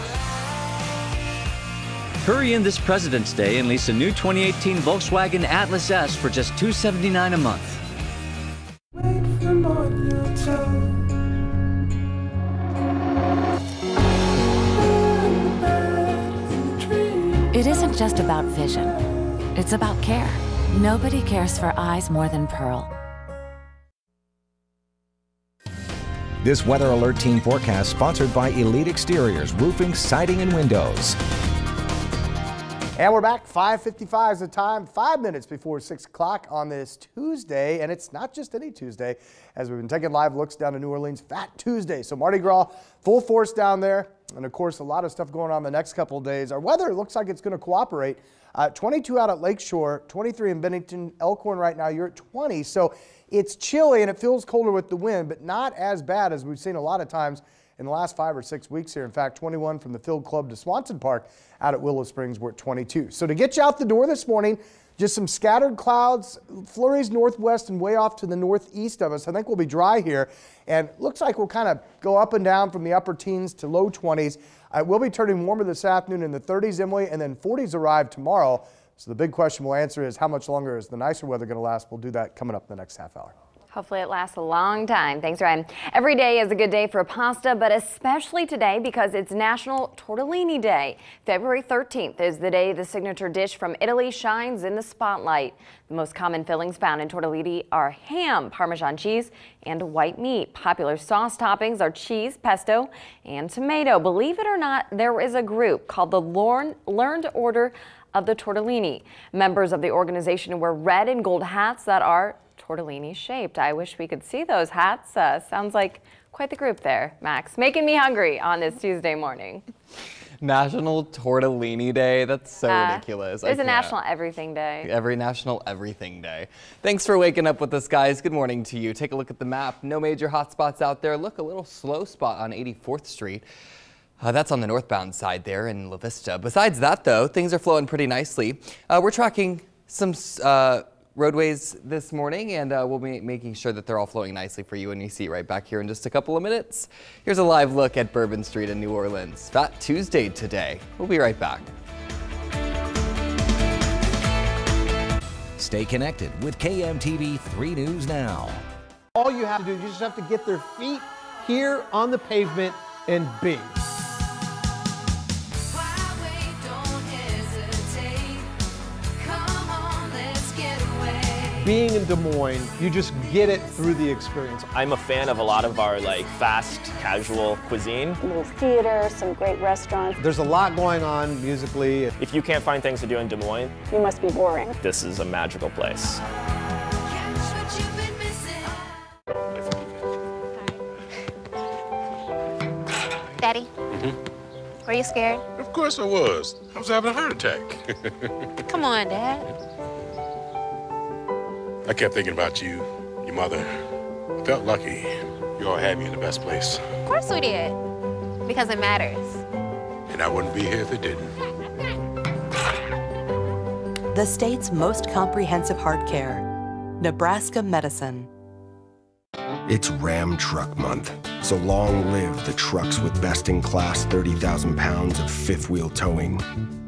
Hurry in this President's Day and lease a new 2018 Volkswagen Atlas S for just $279 a month. It isn't just about vision. It's about care. Nobody cares for eyes more than Pearl. This Weather Alert Team forecast sponsored by Elite Exteriors, Roofing, Siding, and Windows. And we're back. 5:55 is the time, 5 minutes before 6 o'clock on this Tuesday. And it's not just any Tuesday, as we've been taking live looks down to New Orleans. Fat Tuesday. So Mardi Gras, full force down there. And of course, a lot of stuff going on the next couple of days. Our weather looks like it's going to cooperate. 22 out at Lakeshore, 23 in Bennington, Elkhorn right now. You're at 20. So it's chilly and it feels colder with the wind, but not as bad as we've seen a lot of times in the last 5 or 6 weeks here. In fact, 21 from the Field Club to Swanson Park out at Willow Springs. We're at 22. So to get you out the door this morning, Just some scattered clouds, flurries northwest and way off to the northeast of us. I think we'll be dry here, and looks like we'll kind of go up and down from the upper teens to low 20s. We'll be turning warmer this afternoon in the 30s, Emily, and then 40s arrive tomorrow. So the big question we'll answer is how much longer is the nicer weather going to last? We'll do that coming up in the next half hour. Hopefully it lasts a long time. Thanks, Ryan. Every day is a good day for pasta, but especially today because it's National Tortellini Day. February 13th is the day the signature dish from Italy shines in the spotlight. The most common fillings found in tortellini are ham, Parmesan cheese, and white meat. Popular sauce toppings are cheese, pesto, and tomato. Believe it or not, there is a group called the Learned Order of the Tortellini. Members of the organization wear red and gold hats that are tortellini shaped. I wish we could see those hats. Sounds like quite the group there, Max. Making me hungry on this Tuesday morning. National Tortellini Day. That's so ridiculous. There's a National Everything Day. Every National Everything Day. Thanks for waking up with us, guys. Good morning to you. Take a look at the map. No major hot spots out there. Look, a little slow spot on 84th Street. That's on the northbound side there in La Vista. Besides that, though, things are flowing pretty nicely. We're tracking some roadways this morning, and we'll be making sure that they're all flowing nicely for you, and you see right back here in just a couple of minutes. Here's a live look at Bourbon Street in New Orleans. Fat Tuesday today. We'll be right back. Stay connected with KMTV 3 News Now. All you have to do is you just have to get their feet here on the pavement and be. Being in Des Moines, you just get it through the experience. I'm a fan of a lot of our fast, casual cuisine. A little theater, some great restaurants. There's a lot going on musically. If you can't find things to do in Des Moines, you must be boring. This is a magical place. Daddy, were you scared? Of course I was. I was having a heart attack. Come on, Dad. I kept thinking about you, your mother. I felt lucky. You all had me in the best place. Of course we did, because it matters. And I wouldn't be here if it didn't. The state's most comprehensive heart care, Nebraska Medicine. It's Ram Truck Month, so long live the trucks with best-in-class 30,000 pounds of fifth-wheel towing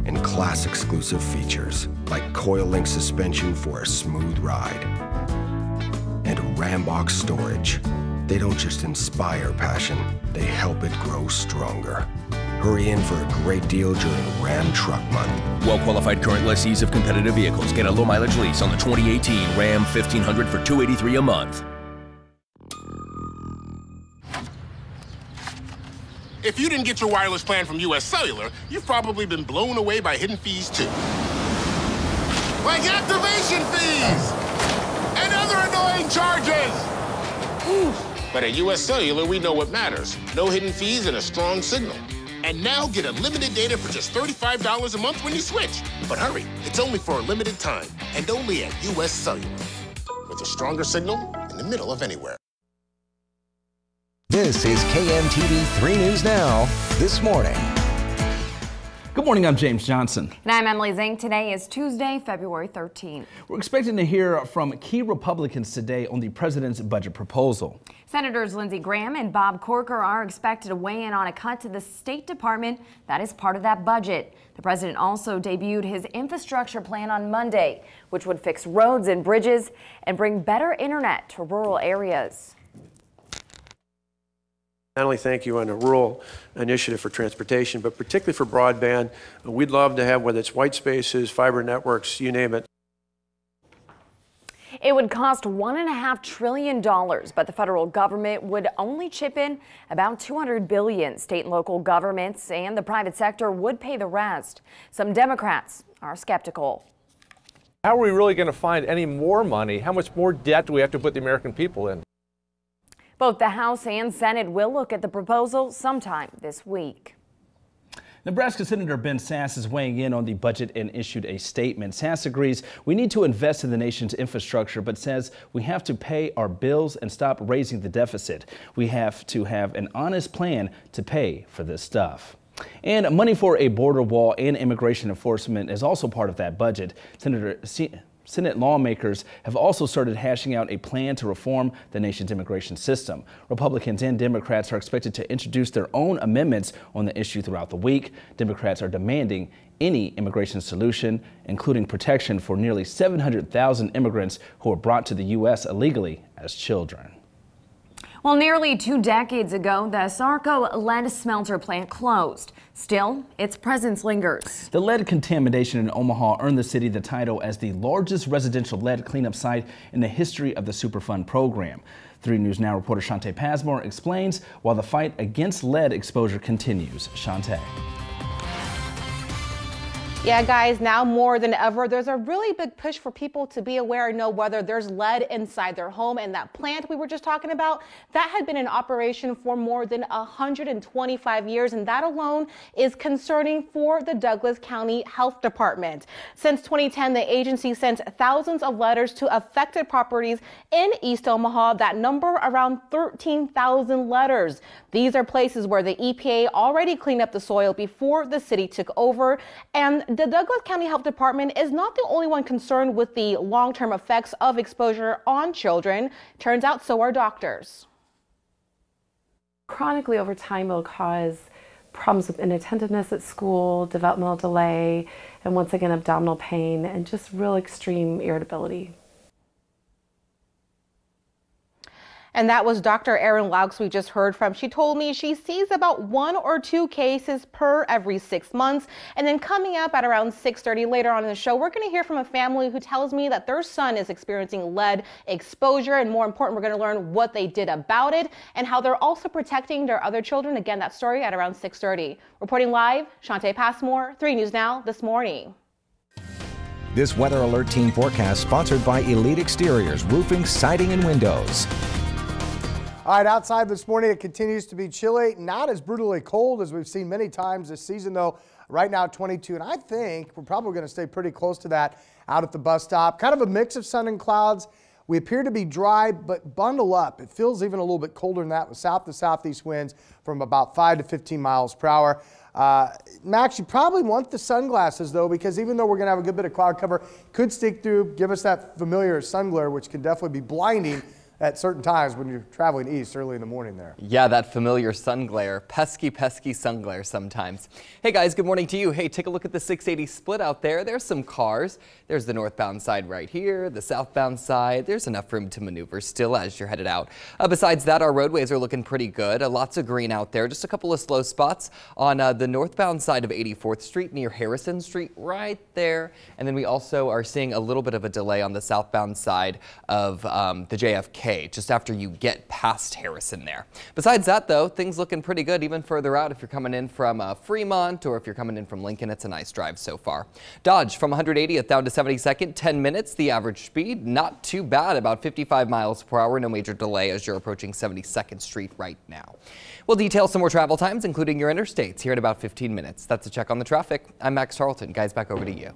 and class-exclusive features like coil-link suspension for a smooth ride. And Ram Box storage. They don't just inspire passion, they help it grow stronger. Hurry in for a great deal during Ram Truck Month. Well-qualified current lessees of competitive vehicles get a low-mileage lease on the 2018 Ram 1500 for $283 a month. If you didn't get your wireless plan from US Cellular, you've probably been blown away by hidden fees too. Like activation fees and other annoying charges. But at US Cellular, we know what matters. No hidden fees and a strong signal. And now get unlimited data for just $35 a month when you switch. But hurry, it's only for a limited time and only at US Cellular. With a stronger signal in the middle of anywhere. This is KMTV 3 News Now, this morning. Good morning, I'm James Johnson. And I'm Emily Zink. Today is Tuesday, February 13th. We're expecting to hear from key Republicans today on the president's budget proposal. Senators Lindsey Graham and Bob Corker are expected to weigh in on a cut to the State Department that is part of that budget. The president also debuted his infrastructure plan on Monday, which would fix roads and bridges and bring better internet to rural areas. Not only thank you on a rural initiative for transportation, but particularly for broadband. We'd love to have, whether it's white spaces, fiber networks, you name it. It would cost $1.5 trillion, but the federal government would only chip in about $200 billion. State and local governments and the private sector would pay the rest. Some Democrats are skeptical. How are we really going to find any more money? How much more debt do we have to put the American people in? Both the House and Senate will look at the proposal sometime this week. Nebraska Senator Ben Sasse is weighing in on the budget and issued a statement. Sasse agrees we need to invest in the nation's infrastructure, but says we have to pay our bills and stop raising the deficit. We have to have an honest plan to pay for this stuff. And money for a border wall and immigration enforcement is also part of that budget. Senate lawmakers have also started hashing out a plan to reform the nation's immigration system. Republicans and Democrats are expected to introduce their own amendments on the issue throughout the week. Democrats are demanding any immigration solution, including protection for nearly 700,000 immigrants who were brought to the U.S. illegally as children. Well, nearly 2 decades ago, the Sarco lead smelter plant closed. Still, its presence lingers. The lead contamination in Omaha earned the city the title as the largest residential lead cleanup site in the history of the Superfund program. 3 News Now reporter Shantae Passmore explains while the fight against lead exposure continues. Shantae. Yeah, guys, now more than ever, there's a really big push for people to be aware and know whether there's lead inside their home. And that plant we were just talking about, that had been in operation for more than 125 years. And that alone is concerning for the Douglas County Health Department. Since 2010, the agency sent thousands of letters to affected properties in East Omaha. That number around 13,000 letters. These are places where the EPA already cleaned up the soil before the city took over. And the Douglas County Health Department is not the only one concerned with the long-term effects of exposure on children. Turns out so are doctors. Chronically over time will cause problems with inattentiveness at school, developmental delay, and once again abdominal pain and just real extreme irritability. And that was Dr. Erin Laux we just heard from. She told me she sees about 1 or 2 cases per every 6 months. And then coming up at around 6:30 later on in the show, we're going to hear from a family who tells me that their son is experiencing lead exposure. And more important, we're going to learn what they did about it and how they're also protecting their other children. Again, that story at around 6:30. Reporting live, Shantae Passmore, 3 News Now this morning. This Weather Alert Team forecast sponsored by Elite Exteriors, Roofing, Siding, and Windows. All right, outside this morning, it continues to be chilly, not as brutally cold as we've seen many times this season, though. Right now, 22, and I think we're probably going to stay pretty close to that out at the bus stop. Kind of a mix of sun and clouds. We appear to be dry, but bundle up. It feels even a little bit colder than that with south to southeast winds from about 5 to 15 miles per hour. Max, you probably want the sunglasses, though, because even though we're going to have a good bit of cloud cover, could stick through, give us that familiar sun glare, which can definitely be blinding at certain times when you're traveling east early in the morning there. Yeah, that familiar sun glare. Pesky, pesky sun glare sometimes. Hey guys, good morning to you. Hey, take a look at the 680 split out there. There's some cars. There's the northbound side right here, the southbound side. There's enough room to maneuver still as you're headed out. Besides that, our roadways are looking pretty good. Lots of green out there. Just a couple of slow spots on the northbound side of 84th Street near Harrison Street right there. And then we also are seeing a little bit of a delay on the southbound side of the JFK. Just after you get past Harrison there. Besides that, though, things looking pretty good even further out. If you're coming in from Fremont or if you're coming in from Lincoln, it's a nice drive so far. Dodge from 180th down to 72nd, 10 minutes. The average speed, not too bad, about 55 miles per hour. No major delay as you're approaching 72nd Street right now. We'll detail some more travel times, including your interstates, here in about 15 minutes. That's a check on the traffic. I'm Max Tarleton. Guys, back over to you.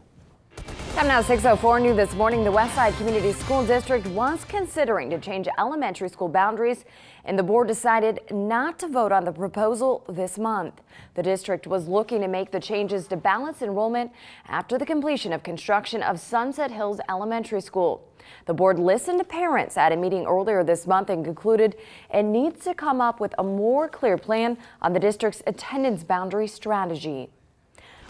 Time now, 6:04 new this morning. The Westside Community School District was considering to change elementary school boundaries, and the board decided not to vote on the proposal this month. The district was looking to make the changes to balance enrollment after the completion of construction of Sunset Hills Elementary School. The board listened to parents at a meeting earlier this month and concluded it needs to come up with a more clear plan on the district's attendance boundary strategy.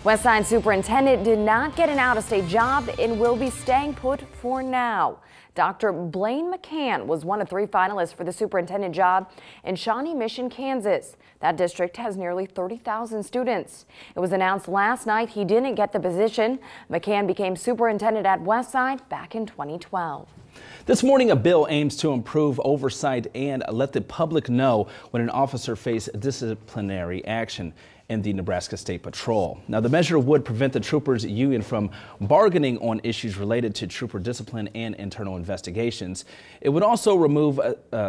Westside Superintendent did not get an out-of-state job and will be staying put for now. Dr. Blaine McCann was one of 3 finalists for the superintendent job in Shawnee Mission, Kansas. That district has nearly 30,000 students. It was announced last night he didn't get the position. McCann became superintendent at Westside back in 2012. This morning, a bill aims to improve oversight and let the public know when an officer faces disciplinary action in the Nebraska State Patrol. Now, the measure would prevent the troopers union from bargaining on issues related to trooper discipline and internal investigations. It would also remove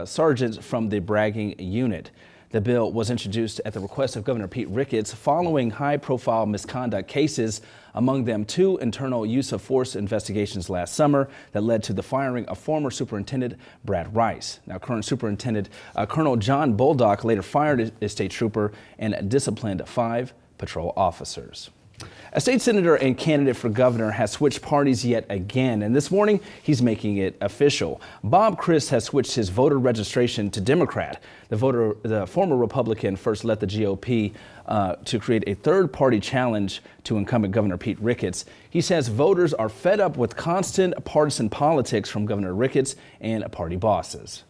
sergeants from the bragging unit. The bill was introduced at the request of Governor Pete Ricketts following high-profile misconduct cases, among them 2 internal use of force investigations last summer that led to the firing of former Superintendent Brad Rice. Now, current Superintendent Colonel John Boldock later fired a state trooper and disciplined 5 patrol officers. A state senator and candidate for governor has switched parties yet again, and this morning he's making it official. Bob Christ has switched his voter registration to Democrat. The former Republican first led the GOP to create a third-party challenge to incumbent Governor Pete Ricketts. He says voters are fed up with constant partisan politics from Governor Ricketts and party bosses.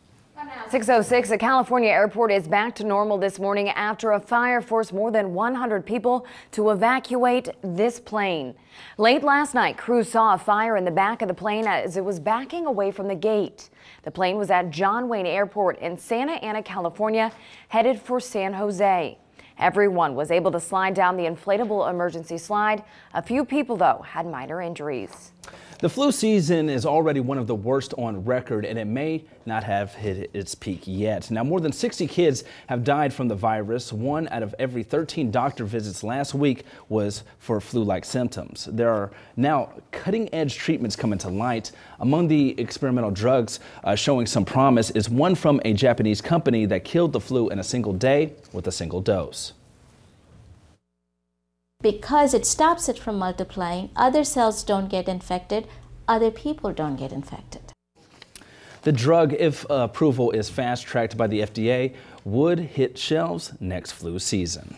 6:06, a California airport is back to normal this morning after a fire forced more than 100 people to evacuate this plane. Late last night, crews saw a fire in the back of the plane as it was backing away from the gate. The plane was at John Wayne Airport in Santa Ana, California, headed for San Jose. Everyone was able to slide down the inflatable emergency slide. A few people, though, had minor injuries. The flu season is already one of the worst on record, and it may not have hit its peak yet. Now, more than 60 kids have died from the virus. 1 out of every 13 doctor visits last week was for flu-like symptoms. There are now cutting-edge treatments coming to light. Among the experimental drugs showing some promise is one from a Japanese company that killed the flu in a single day with a single dose. Because it stops it from multiplying, other cells don't get infected, other people don't get infected. The drug, if approval is fast-tracked by the FDA, would hit shelves next flu season.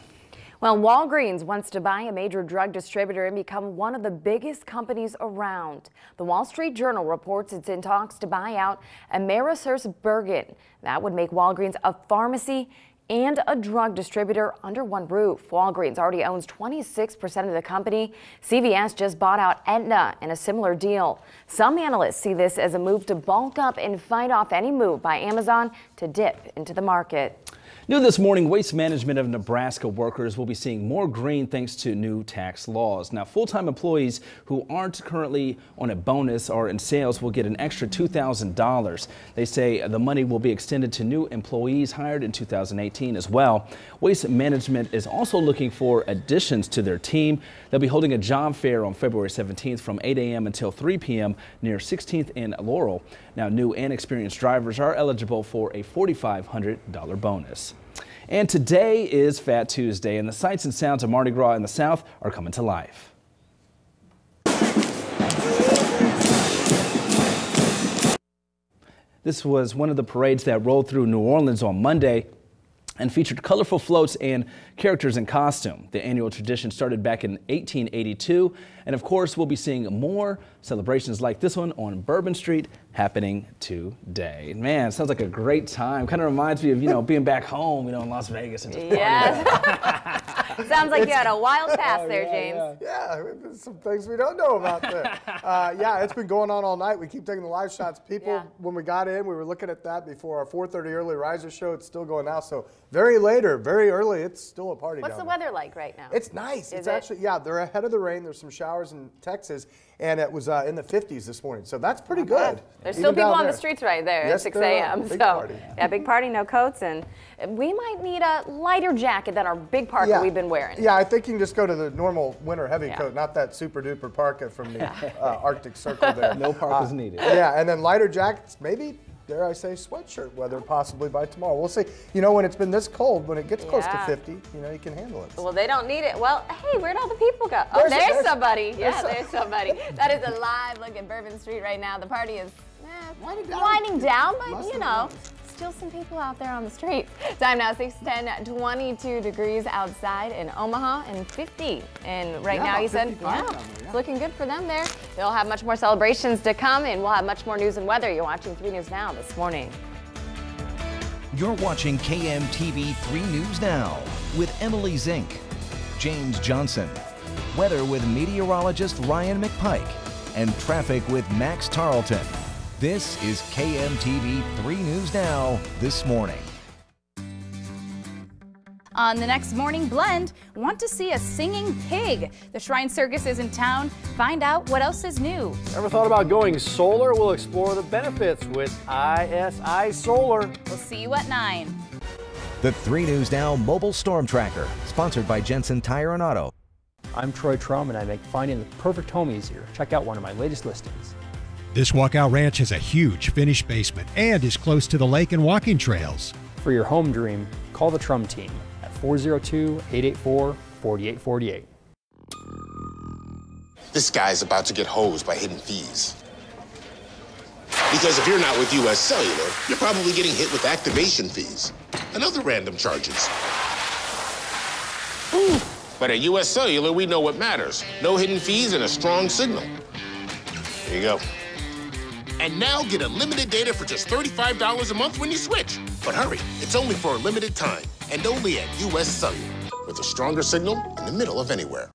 Well, Walgreens wants to buy a major drug distributor and become one of the biggest companies around. The Wall Street Journal reports it's in talks to buy out AmerisourceBergen. That would make Walgreens a pharmacy and a drug distributor under one roof. Walgreens already owns 26% of the company. CVS just bought out Aetna in a similar deal. Some analysts see this as a move to bulk up and fight off any move by Amazon to dip into the market. New this morning, Waste Management of Nebraska workers will be seeing more green thanks to new tax laws. Now, full-time employees who aren't currently on a bonus or in sales will get an extra $2,000. They say the money will be extended to new employees hired in 2018 as well. Waste Management is also looking for additions to their team. They'll be holding a job fair on February 17th from 8 a.m. until 3 p.m. near 16th and Laurel. Now, new and experienced drivers are eligible for a $4,500 bonus. And today is Fat Tuesday, and the sights and sounds of Mardi Gras in the South are coming to life. This was one of the parades that rolled through New Orleans on Monday and featured colorful floats and characters in costume. The annual tradition started back in 1882, and of course we'll be seeing more celebrations like this one on Bourbon Street happening today. Man, it sounds like a great time. Kind of reminds me of, you know, being back home, you know, in Las Vegas. And just Sounds like you had a wild past there, James. Yeah, some things we don't know about there. Yeah, it's been going on all night. We keep taking the live shots. People, when we got in, we were looking at that before our 4:30 early riser show. It's still going now. So very early, it's still a party. What's the weather like right now? It's nice. It's actually, yeah, they're ahead of the rain. There's some showers in Texas, and it was in the 50s this morning. So that's pretty good. There's still people on the streets right there at 6 a.m. So, yeah, big party, no coats, and we might need a lighter jacket than our big parka we've been wearing. Yeah, I think you can just go to the normal winter heavy coat, not that super duper parka from the Arctic Circle there. No parkas needed. Yeah, and then lighter jackets, maybe, dare I say, sweatshirt weather possibly by tomorrow. We'll see. You know, when it's been this cold, when it gets close to 50, you know, you can handle it. Well, they don't need it. Well, hey, where'd all the people go? Oh, there's somebody. There's somebody. That is a live look at Bourbon Street right now. The party is winding down, but you know, still some people out there on the street. Time now, 6:10, 22 degrees outside in Omaha and 50. And right now, you said, it's looking good for them there. They'll have much more celebrations to come, and we'll have much more news and weather. You're watching 3 News Now this morning. You're watching KMTV 3 News Now with Emily Zink, James Johnson, weather with meteorologist Ryan McPike, and traffic with Max Tarleton. This is KMTV 3 News Now this morning. On the next Morning Blend, want to see a singing pig? The Shrine Circus is in town. Find out what else is new. Ever thought about going solar? We'll explore the benefits with ISI Solar. We'll see you at 9. The 3 News Now Mobile Storm Tracker, sponsored by Jensen Tire and Auto. I'm Troy Trum, and I make finding the perfect home easier. Check out one of my latest listings. This Walkout Ranch has a huge finished basement and is close to the lake and walking trails. For your home dream, call the Trum team at 402-884-4444. 4848. This guy's about to get hosed by hidden fees. Because if you're not with US Cellular, you're probably getting hit with activation fees and other random charges. But at US Cellular, we know what matters. No hidden fees and a strong signal. There you go. And now get unlimited data for just $35 a month when you switch. But hurry, it's only for a limited time and only at US Cellular, with a stronger signal in the middle of anywhere.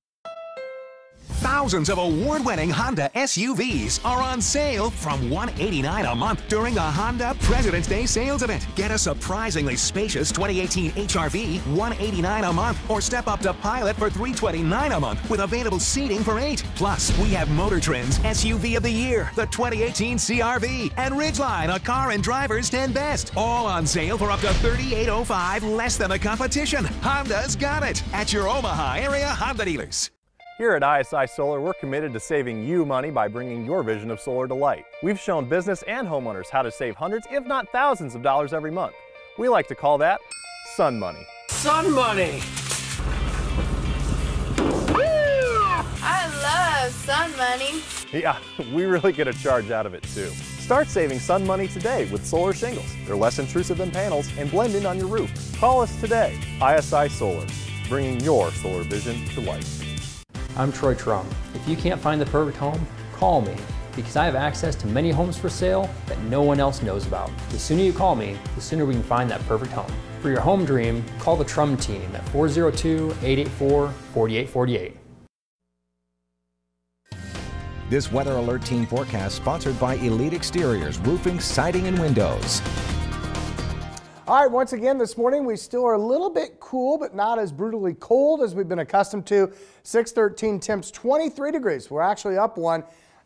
Thousands of award-winning Honda SUVs are on sale from $189 a month during the Honda President's Day sales event. Get a surprisingly spacious 2018 HR-V, $189 a month, or step up to Pilot for $329 a month with available seating for 8. Plus, we have Motor Trend's SUV of the Year, the 2018 CR-V, and Ridgeline, a Car and Driver's 10 Best. All on sale for up to $38.05 less than the competition. Honda's got it at your Omaha area Honda dealers. Here at ISI Solar, we're committed to saving you money by bringing your vision of solar to light. We've shown business and homeowners how to save hundreds, if not thousands of dollars every month. We like to call that sun money. Sun money! Woo! I love sun money. Yeah, we really get a charge out of it too. Start saving sun money today with solar shingles. They're less intrusive than panels and blend in on your roof. Call us today. ISI Solar, bringing your solar vision to life. I'm Troy Trum. If you can't find the perfect home, call me, because I have access to many homes for sale that no one else knows about. The sooner you call me, the sooner we can find that perfect home. For your home dream, call the Trum team at 402-884-4848. This Weather Alert Team forecast sponsored by Elite Exteriors, Roofing, Siding, and Windows. All right, once again this morning, we still are a little bit cool, but not as brutally cold as we've been accustomed to. 613 temps, 23 degrees. We're actually up one.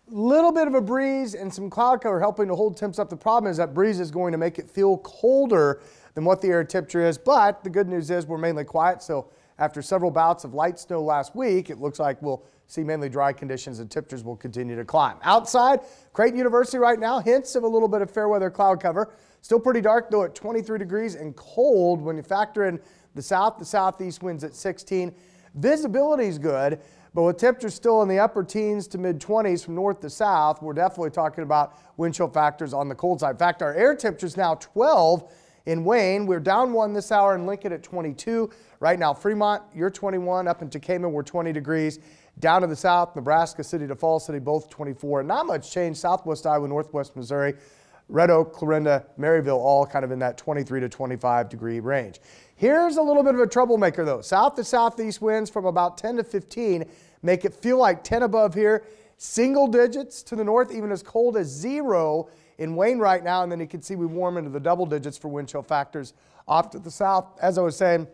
Little bit of a breeze and some cloud cover helping to hold temps up. The problem is that breeze is going to make it feel colder than what the air temperature is. But the good news is we're mainly quiet. So after several bouts of light snow last week, it looks like we'll see mainly dry conditions and temperatures will continue to climb. Outside, Creighton University right now, hints of a little bit of fair weather cloud cover. Still pretty dark though at 23 degrees and cold when you factor in the southeast winds at 16. Visibility is good, but with temperatures still in the upper teens to mid 20s from north to south, we're definitely talking about wind chill factors on the cold side. In fact, our air temperature is now 12 in Wayne. We're down 1 this hour in Lincoln at 22. Right now, Fremont, you're 21. Up in Tacoma, we're 20 degrees. Down to the south, Nebraska City to Falls City, both 24. Not much change. Southwest Iowa, Northwest Missouri, Red Oak, Clarinda, Maryville, all kind of in that 23 to 25 degree range. Here's a little bit of a troublemaker though. South to southeast winds from about 10 to 15 make it feel like 10 above here. Single digits to the north, even as cold as 0 in Wayne right now. And then you can see we warm into the double digits for wind chill factors off to the south. As I was saying,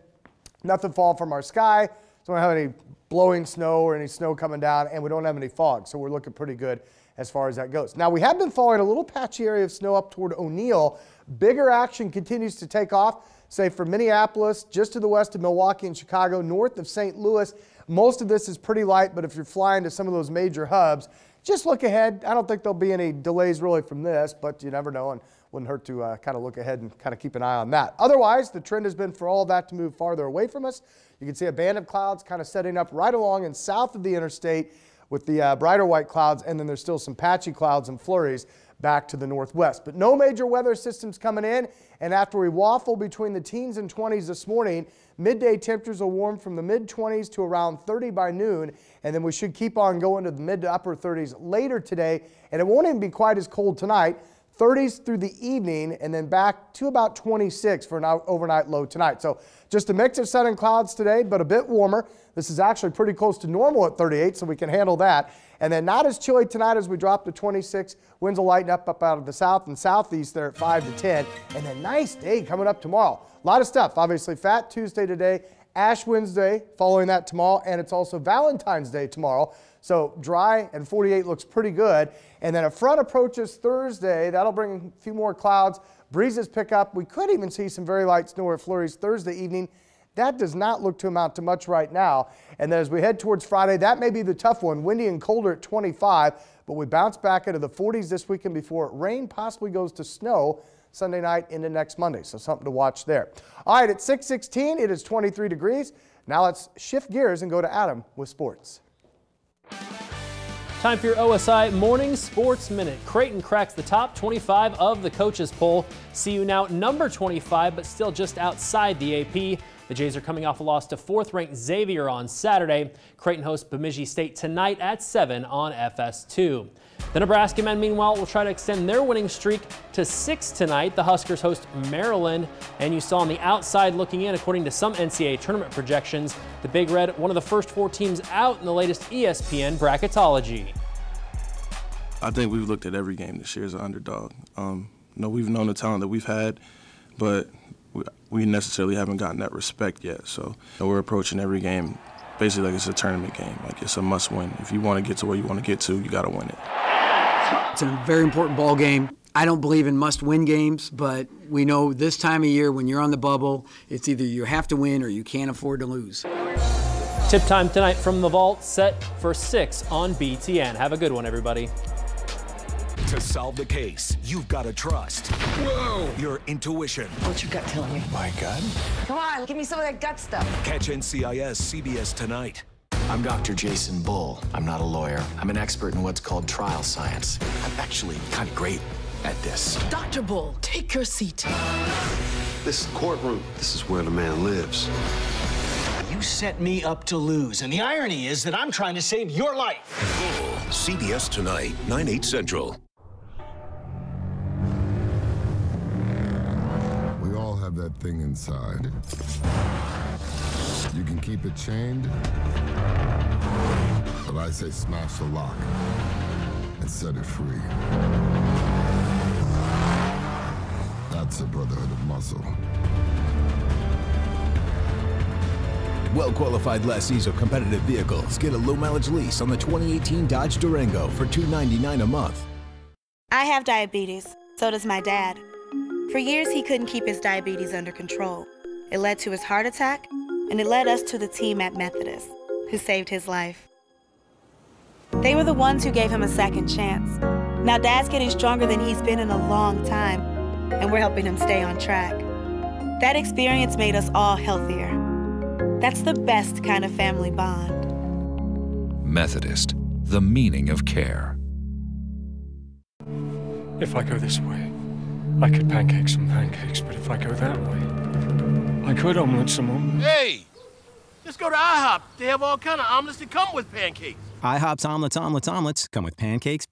nothing fall from our sky. Don't have any blowing snow or any snow coming down, and we don't have any fog. So we're looking pretty good as far as that goes. Now, we have been following a little patchy area of snow up toward O'Neill. Bigger action continues to take off, say for Minneapolis, just to the west of Milwaukee and Chicago, north of St. Louis. Most of this is pretty light, but if you're flying to some of those major hubs, just look ahead. I don't think there'll be any delays really from this, but you never know, and wouldn't hurt to kind of look ahead and kind of keep an eye on that. Otherwise, the trend has been for all of that to move farther away from us. You can see a band of clouds kind of setting up right along and south of the interstate with the brighter white clouds, and then there's still some patchy clouds and flurries back to the northwest. But no major weather systems coming in, and after we waffle between the teens and 20s this morning, midday temperatures will warm from the mid-20s to around 30 by noon, and then we should keep on going to the mid to upper 30s later today, and it won't even be quite as cold tonight. 30s through the evening, and then back to about 26 for an overnight low tonight. So just a mix of sun and clouds today, but a bit warmer. This is actually pretty close to normal at 38, so we can handle that. And then not as chilly tonight as we drop to 26. Winds will lighten up out of the south and southeast there at 5 to 10. And a nice day coming up tomorrow. A lot of stuff, obviously. Fat Tuesday today, Ash Wednesday following that tomorrow, and it's also Valentine's Day tomorrow. So dry and 48 looks pretty good. And then a front approaches Thursday. That'll bring a few more clouds. Breezes pick up. We could even see some very light snow or flurries Thursday evening. That does not look to amount to much right now. And then as we head towards Friday, that may be the tough one. Windy and colder at 25, but we bounce back into the 40s this weekend before rain possibly goes to snow Sunday night into next Monday. So something to watch there. All right, at 6:16, it is 23 degrees. Now let's shift gears and go to Adam with sports. Time for your OSI Morning Sports Minute. Creighton cracks the top 25 of the coaches poll. CU now number 25, but still just outside the AP. The Jays are coming off a loss to 4th-ranked Xavier on Saturday. Creighton hosts Bemidji State tonight at 7 on FS2. The Nebraska men, meanwhile, will try to extend their winning streak to 6 tonight. The Huskers host Maryland, and you saw on the outside looking in, according to some NCAA tournament projections, the Big Red, one of the first 4 teams out in the latest ESPN bracketology. I think we've looked at every game this year as an underdog. We've known the talent that we've had, but we necessarily haven't gotten that respect yet. So we're approaching every game basically like it's a tournament game. Like it's a must-win. If you want to get to where you want to get to, you got to win it. It's a very important ball game. I don't believe in must-win games, but we know this time of year when you're on the bubble, it's either you have to win or you can't afford to lose. Tip time tonight from the vault, set for 6 on BTN. Have a good one, everybody. To solve the case, you've got to trust your intuition. What's your gut telling you? My gut? Come on, give me some of that gut stuff. Catch NCIS CBS tonight. I'm Dr. Jason Bull. I'm not a lawyer. I'm an expert in what's called trial science. I'm actually kind of great at this. Dr. Bull, take your seat. This is the courtroom. This is where the man lives. You set me up to lose, and the irony is that I'm trying to save your life. Bull, CBS tonight, 9/8 Central. We all have that thing inside. You can keep it chained, but I say smash the lock and set it free. That's a brotherhood of muscle. Well-qualified lessees of competitive vehicles get a low-mileage lease on the 2018 Dodge Durango for $299 a month. I have diabetes. So does my dad. For years, he couldn't keep his diabetes under control. It led to his heart attack, and it led us to the team at Methodist, who saved his life. They were the ones who gave him a second chance. Now Dad's getting stronger than he's been in a long time, and we're helping him stay on track. That experience made us all healthier. That's the best kind of family bond. Methodist, the meaning of care. If I go this way, I could pancake some pancakes, but if I go that way, I could omelet some omelets. Hey, let's go to IHOP. They have all kind of omelets that come with pancakes. IHOP's omelets come with pancakes.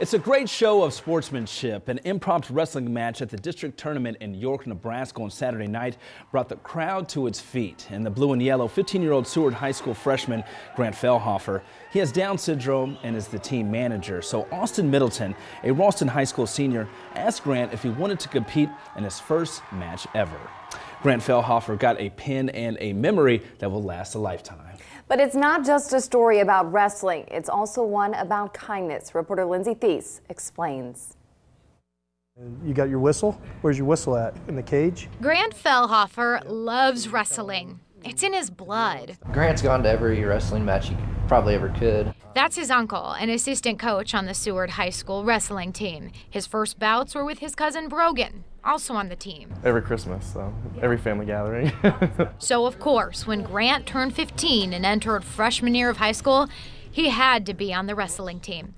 It's a great show of sportsmanship. An impromptu wrestling match at the district tournament in York, Nebraska on Saturday night brought the crowd to its feet. And the blue and yellow 15-year-old Seward High School freshman Grant Fellhofer, he has Down syndrome and is the team manager. So Austin Middleton, a Ralston High School senior, asked Grant if he wanted to compete in his first match ever. Grant Fellhofer got a pin and a memory that will last a lifetime. But it's not just a story about wrestling. It's also one about kindness. Reporter Lindsay Thies explains. You got your whistle? Where's your whistle at? In the cage? Grant Fellhofer loves wrestling. It's in his blood. Grant's gone to every wrestling match he probably ever could. That's his uncle, an assistant coach on the Seward High School wrestling team. His first bouts were with his cousin Brogan, also on the team. Every Christmas, so every family gathering. So of course, when Grant turned 15 and entered freshman year of high school, he had to be on the wrestling team.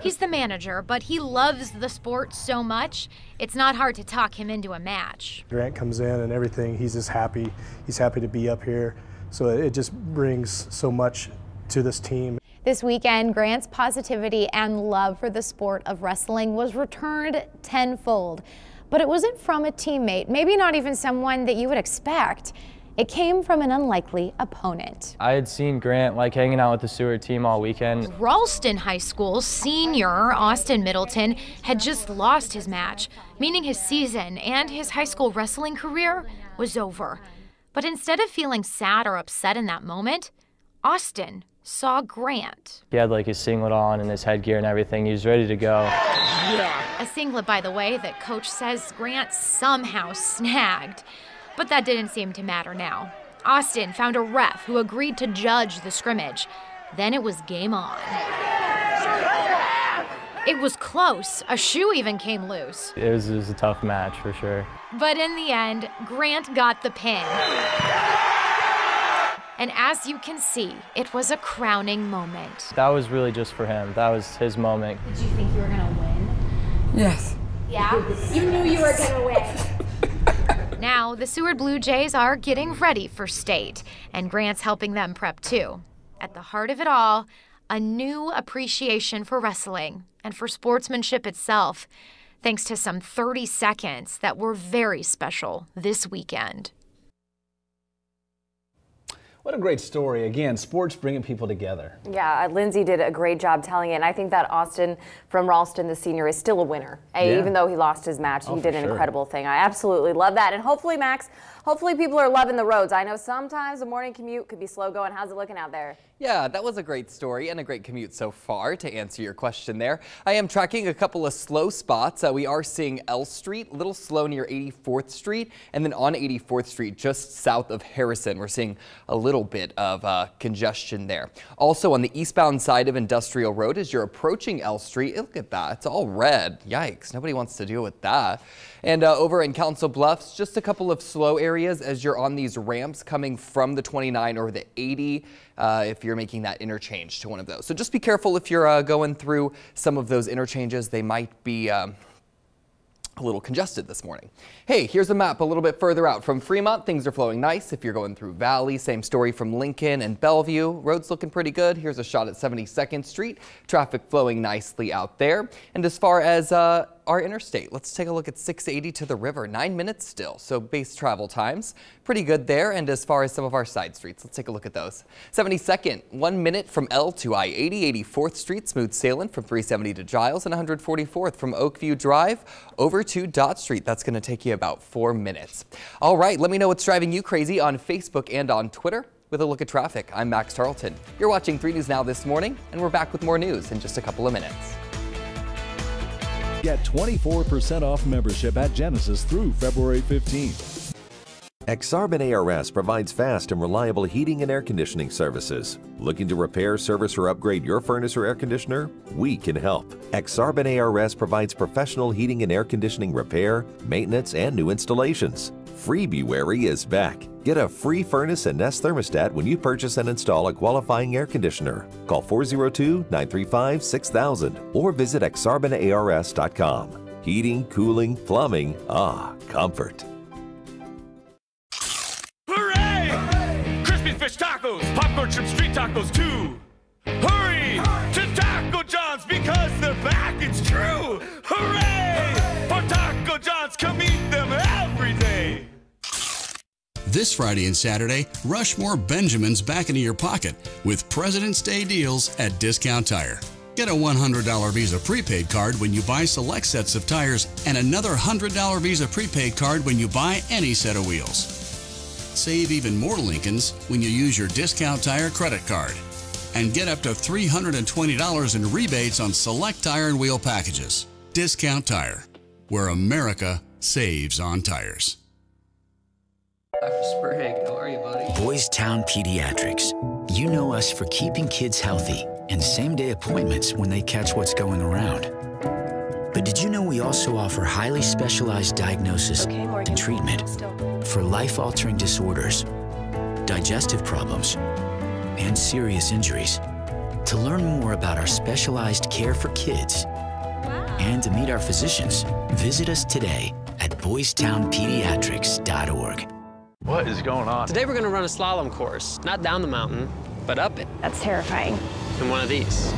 He's the manager, but he loves the sport so much, it's not hard to talk him into a match. Grant comes in and everything, he's just happy. He's happy to be up here. So it just brings so much to this team. This weekend, Grant's positivity and love for the sport of wrestling was returned tenfold. But it wasn't from a teammate, maybe not even someone that you would expect. It came from an unlikely opponent. I had seen Grant hanging out with the Seward team all weekend. Ralston High School senior Austin Middleton had just lost his match, meaning his season and his high school wrestling career was over. But instead of feeling sad or upset in that moment, Austin saw Grant. He had his singlet on and his headgear and everything. He was ready to go. A singlet, by the way, that coach says Grant somehow snagged. But that didn't seem to matter now. Austin found a ref who agreed to judge the scrimmage. Then it was game on. It was close. A shoe even came loose. It was a tough match for sure. But in the end, Grant got the pin. And as you can see, it was a crowning moment. That was really just for him. That was his moment. Did you think you were gonna win? Yes. Yeah? You knew you were gonna win. Now, the Seward Blue Jays are getting ready for state, and Grant's helping them prep too. At the heart of it all, a new appreciation for wrestling and for sportsmanship itself, thanks to some 30 seconds that were very special this weekend. What a great story. Again, sports bringing people together. Yeah, Lindsay did a great job telling it. And I think that Austin from Ralston, the senior, is still a winner. Even though he lost his match, he did an incredible thing. I absolutely love that. And hopefully, Max, people are loving the roads. I know sometimes the morning commute could be slow going. How's it looking out there? Yeah, that was a great story and a great commute so far, to answer your question there. I am tracking a couple of slow spots. We are seeing L Street, a little slow near 84th Street, and then on 84th Street, just south of Harrison, we're seeing a little bit of congestion there. Also on the eastbound side of Industrial Road, as you're approaching L Street, look at that, it's all red. Yikes, nobody wants to deal with that. And over in Council Bluffs, just a couple of slow areas as you're on these ramps coming from the 29 or the 80 if you're making that interchange to one of those. So just be careful if you're going through some of those interchanges. They might be a little congested this morning. Hey, here's a map a little bit further out from Fremont. Things are flowing nice. If you're going through Valley, same story from Lincoln and Bellevue. Roads looking pretty good. Here's a shot at 72nd Street. Traffic flowing nicely out there. And as far as our interstate, let's take a look at 680 to the river. 9 minutes still, so base travel times pretty good there. And as far as some of our side streets, let's take a look at those. 72nd, 1 minute from L to I-80. 84th Street, smooth sailing from 370 to Giles, and 144th from Oakview Drive over to Dot Street. That's going to take you about 4 minutes. All right, let me know what's driving you crazy on Facebook and on Twitter with a look at traffic. I'm Max Tarleton. You're watching 3 News Now this morning, and we're back with more news in just a couple of minutes. Get 24% off membership at Genesis through February 15th. Exarban ARS provides fast and reliable heating and air conditioning services. Looking to repair, service, or upgrade your furnace or air conditioner? We can help. Exarban ARS provides professional heating and air conditioning repair, maintenance, and new installations. Freebiewary is back. Get a free furnace and Nest thermostat when you purchase and install a qualifying air conditioner. Call 402-935-6000 or visit exarbanars.com. Heating, cooling, plumbing, comfort. Hooray! Crispy fish tacos, popcorn shrimp street tacos too. Hurry to Taco John's because they're back, it's true. Hooray! For Taco John's, come eat them every day. This Friday and Saturday, Rushmore Benjamin's back into your pocket with President's Day deals at Discount Tire. Get a $100 Visa prepaid card when you buy select sets of tires and another $100 Visa prepaid card when you buy any set of wheels. Save even more Lincolns when you use your Discount Tire credit card. And get up to $320 in rebates on select tire and wheel packages. Discount Tire, where America saves on tires. Dr. Sprague, how are you, buddy? Boys Town Pediatrics. You know us for keeping kids healthy and same-day appointments when they catch what's going around. But did you know we also offer highly specialized diagnosis and treatment for life-altering disorders, digestive problems, and serious injuries? To learn more about our specialized care for kids and to meet our physicians, visit us today at boystownpediatrics.org. What is going on? Today we're going to run a slalom course, not down the mountain, but up it. That's terrifying. In one of these.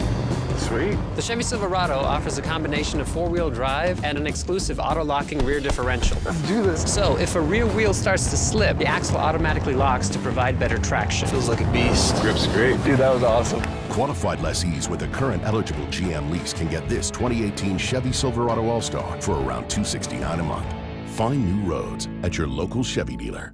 Sweet. The Chevy Silverado offers a combination of four-wheel drive and an exclusive auto-locking rear differential. Let's do this. So if a rear wheel starts to slip, the axle automatically locks to provide better traction. Feels like a beast. Grip's great. Dude, that was awesome. Qualified lessees with a current eligible GM lease can get this 2018 Chevy Silverado All-Star for around $269 a month. Find new roads at your local Chevy dealer.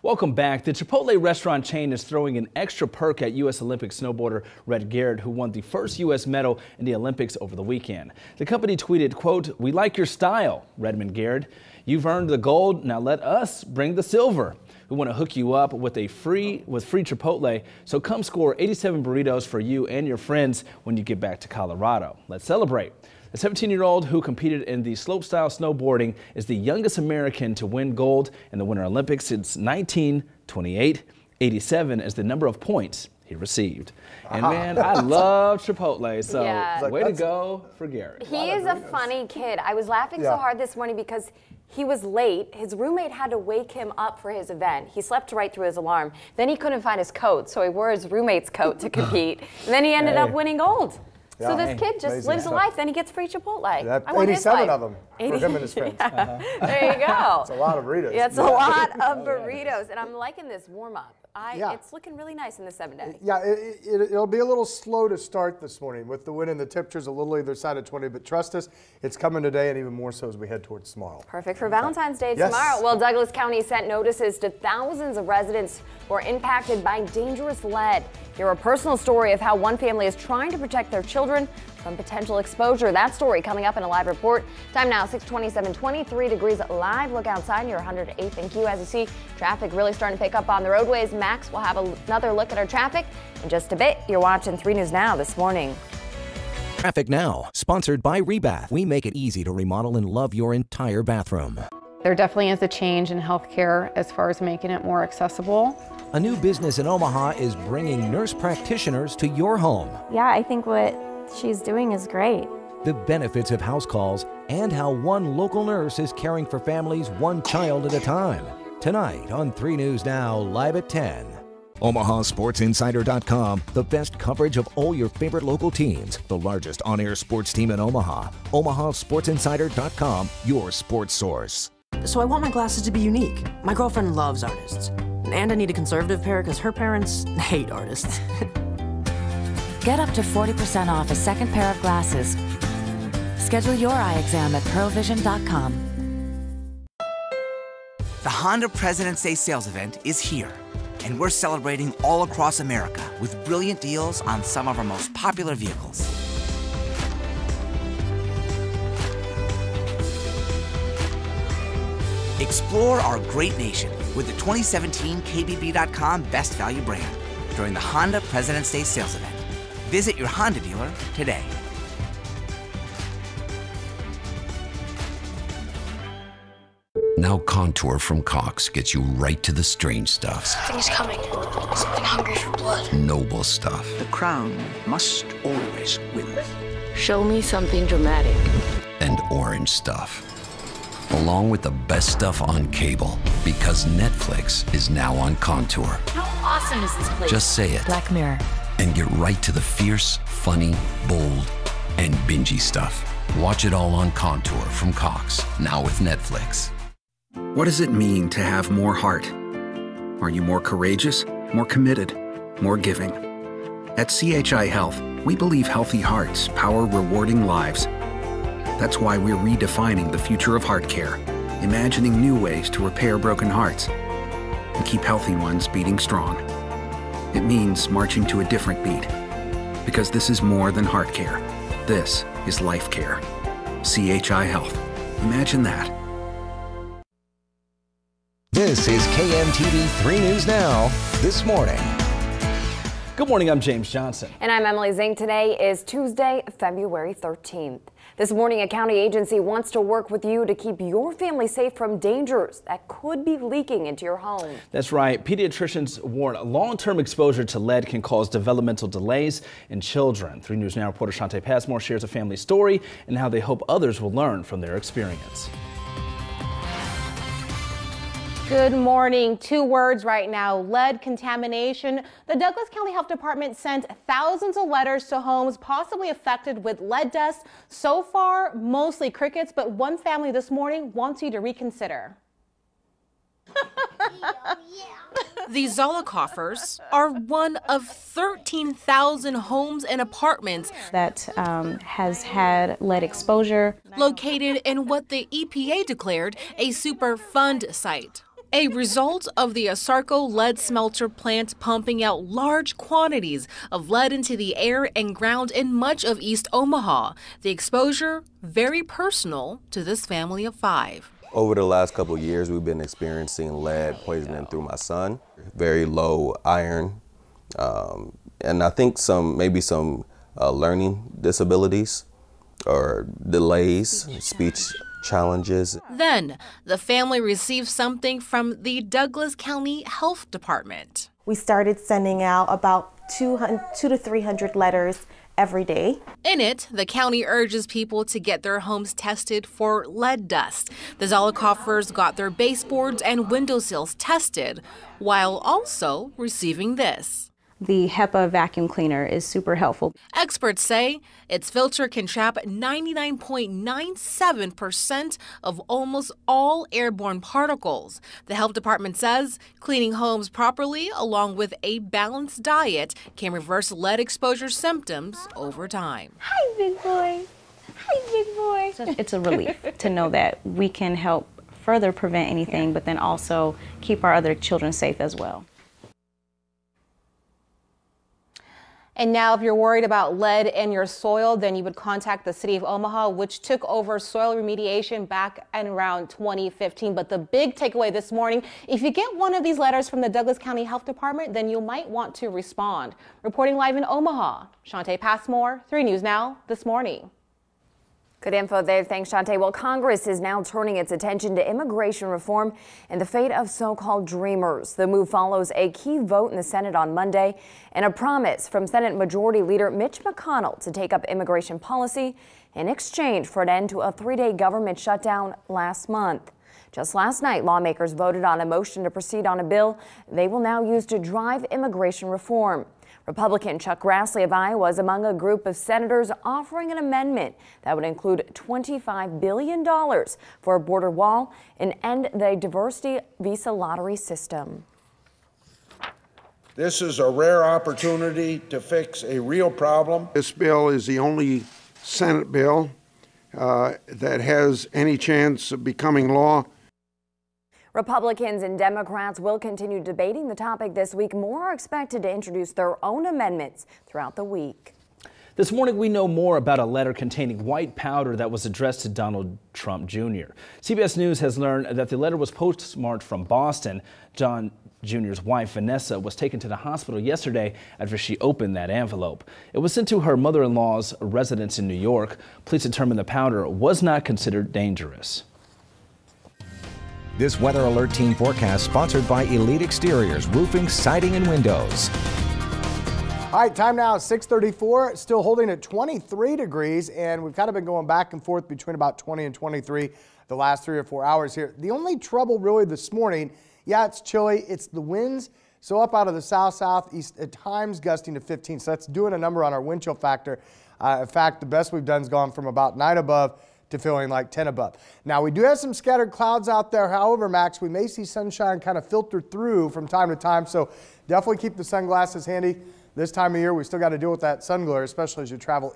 Welcome back. The Chipotle restaurant chain is throwing an extra perk at U.S. Olympic snowboarder Red Garrett, who won the first U.S. medal in the Olympics over the weekend. The company tweeted, quote, "We like your style, Redmond Garrett. You've earned the gold. Now let us bring the silver. We want to hook you up with free Chipotle. So come score 87 burritos for you and your friends when you get back to Colorado. Let's celebrate." The 17-year-old who competed in the slopestyle snowboarding is the youngest American to win gold in the Winter Olympics since 1928. 87 is the number of points he received. And man, I love Chipotle, so way to go for Garrett. He is a funny kid. I was laughing so hard this morning because he was late. His roommate had to wake him up for his event. He slept right through his alarm. Then he couldn't find his coat, so he wore his roommate's coat to compete. And then he ended up winning gold. So this kid just lives a life, then he gets free Chipotle. I want 87 of them for him and his friends. There you go. It's a lot of burritos. Yeah, it's a lot of burritos, and I'm liking this warm-up. It's looking really nice in the 7-day. Yeah, it'll be a little slow to start this morning with the wind and the temperatures a little either side of 20, but trust us, it's coming today and even more so as we head towards tomorrow. Perfect for Valentine's Day tomorrow. Well, Douglas County sent notices to thousands of residents who are impacted by dangerous lead. Hear a personal story of how one family is trying to protect their children from potential exposure. That story coming up in a live report. Time now 6:27, 23 degrees live. Look outside in your 108. Thank you. As you see, traffic really starting to pick up on the roadways. Max will have another look at our traffic in just a bit. You're watching 3 News Now this morning. Traffic Now, sponsored by Rebath. We make it easy to remodel and love your entire bathroom. There definitely is a change in healthcare as far as making it more accessible. A new business in Omaha is bringing nurse practitioners to your home. Yeah, I think what she's doing is great. The benefits of house calls and how one local nurse is caring for families one child at a time. Tonight on 3 News Now, live at 10. OmahaSportsInsider.com, the best coverage of all your favorite local teams. The largest on-air sports team in Omaha. OmahaSportsInsider.com, your sports source. So I want my glasses to be unique. My girlfriend loves artists. And I need a conservative pair because her parents hate artists. Get up to 40% off a second pair of glasses. Schedule your eye exam at pearlvision.com. The Honda President's Day sales event is here, and we're celebrating all across America with brilliant deals on some of our most popular vehicles. Explore our great nation with the 2017 KBB.com Best Value brand during the Honda President's Day sales event. Visit your Honda dealer today. Now Contour from Cox gets you right to the strange stuff. Something's coming. Something hungry for blood. Noble stuff. The crown must always win. Show me something dramatic. And orange stuff. Along with the best stuff on cable, because Netflix is now on Contour. How awesome is this place? Just say it. Black Mirror. And get right to the fierce, funny, bold, and bingey stuff. Watch it all on Contour from Cox, now with Netflix. What does it mean to have more heart? Are you more courageous, more committed, more giving? At CHI Health, we believe healthy hearts power rewarding lives. That's why we're redefining the future of heart care, imagining new ways to repair broken hearts and keep healthy ones beating strong. It means marching to a different beat, because this is more than heart care. This is life care. CHI Health. Imagine that. This is KMTV 3 News Now, this morning. Good morning, I'm James Johnson. And I'm Emily Zing. Today is Tuesday, February 13th. This morning, a county agency wants to work with you to keep your family safe from dangers that could be leaking into your home. That's right. Pediatricians warn long-term exposure to lead can cause developmental delays in children. 3 News Now reporter Shantae Passmore shares a family story and how they hope others will learn from their experience. Good morning. 2 words right now: lead contamination. The Douglas County Health Department sent thousands of letters to homes possibly affected with lead dust. So far, mostly crickets, but one family this morning wants you to reconsider. The Zolikoffers are one of 13,000 homes and apartments that has had lead exposure. Located in what the EPA declared a Superfund site. A result of the Asarco lead smelter plant pumping out large quantities of lead into the air and ground in much of East Omaha. The exposure very personal to this family of 5. Over the last couple of years, we've been experiencing lead poisoning through my son. Very low iron, and I think maybe some learning disabilities or delays, speech challenges. Then the family received something from the Douglas County Health Department. We started sending out about 200 to 300 letters every day. In it, the county urges people to get their homes tested for lead dust. The Zolikoffers got their baseboards and windowsills tested while also receiving this. The HEPA vacuum cleaner is super helpful. Experts say its filter can trap 99.97% of almost all airborne particles. The health department says cleaning homes properly along with a balanced diet can reverse lead exposure symptoms over time. Hi, big boy. Hi, big boy. It's a relief to know that we can help further prevent anything, but then also keep our other children safe as well. And now if you're worried about lead in your soil, then you would contact the city of Omaha, which took over soil remediation back in around 2015. But the big takeaway this morning, if you get one of these letters from the Douglas County Health Department, then you might want to respond. Reporting live in Omaha, Shantae Passmore, 3 News Now this morning. Good info there. Thanks, Shantae. Well, Congress is now turning its attention to immigration reform and the fate of so-called dreamers. The move follows a key vote in the Senate on Monday and a promise from Senate Majority Leader Mitch McConnell to take up immigration policy in exchange for an end to a 3-day government shutdown last month. Just last night, lawmakers voted on a motion to proceed on a bill they will now use to drive immigration reform. Republican Chuck Grassley of Iowa is among a group of senators offering an amendment that would include $25 billion for a border wall and end the diversity visa lottery system. This is a rare opportunity to fix a real problem. This bill is the only Senate bill that has any chance of becoming law. Republicans and Democrats will continue debating the topic this week. More are expected to introduce their own amendments throughout the week. This morning, we know more about a letter containing white powder that was addressed to Donald Trump Jr. CBS News has learned that the letter was postmarked from Boston. John Jr.'s wife, Vanessa, was taken to the hospital yesterday after she opened that envelope. It was sent to her mother-in-law's residence in New York. Police determined the powder was not considered dangerous. This Weather Alert Team forecast sponsored by Elite Exteriors, Roofing, Siding, and Windows. All right, time now is 6:34, still holding at 23 degrees, and we've kind of been going back and forth between about 20 and 23 the last 3 or 4 hours here. The only trouble really this morning, yeah, it's chilly, it's the winds. So up out of the south-southeast, at times gusting to 15. So that's doing a number on our wind chill factor. In fact, the best we've done has gone from about 9 above to feeling like 10 above. Now, we do have some scattered clouds out there. However, Max, we may see sunshine kind of filter through from time to time. So definitely keep the sunglasses handy. This time of year, we still got to deal with that sun glare, especially as you travel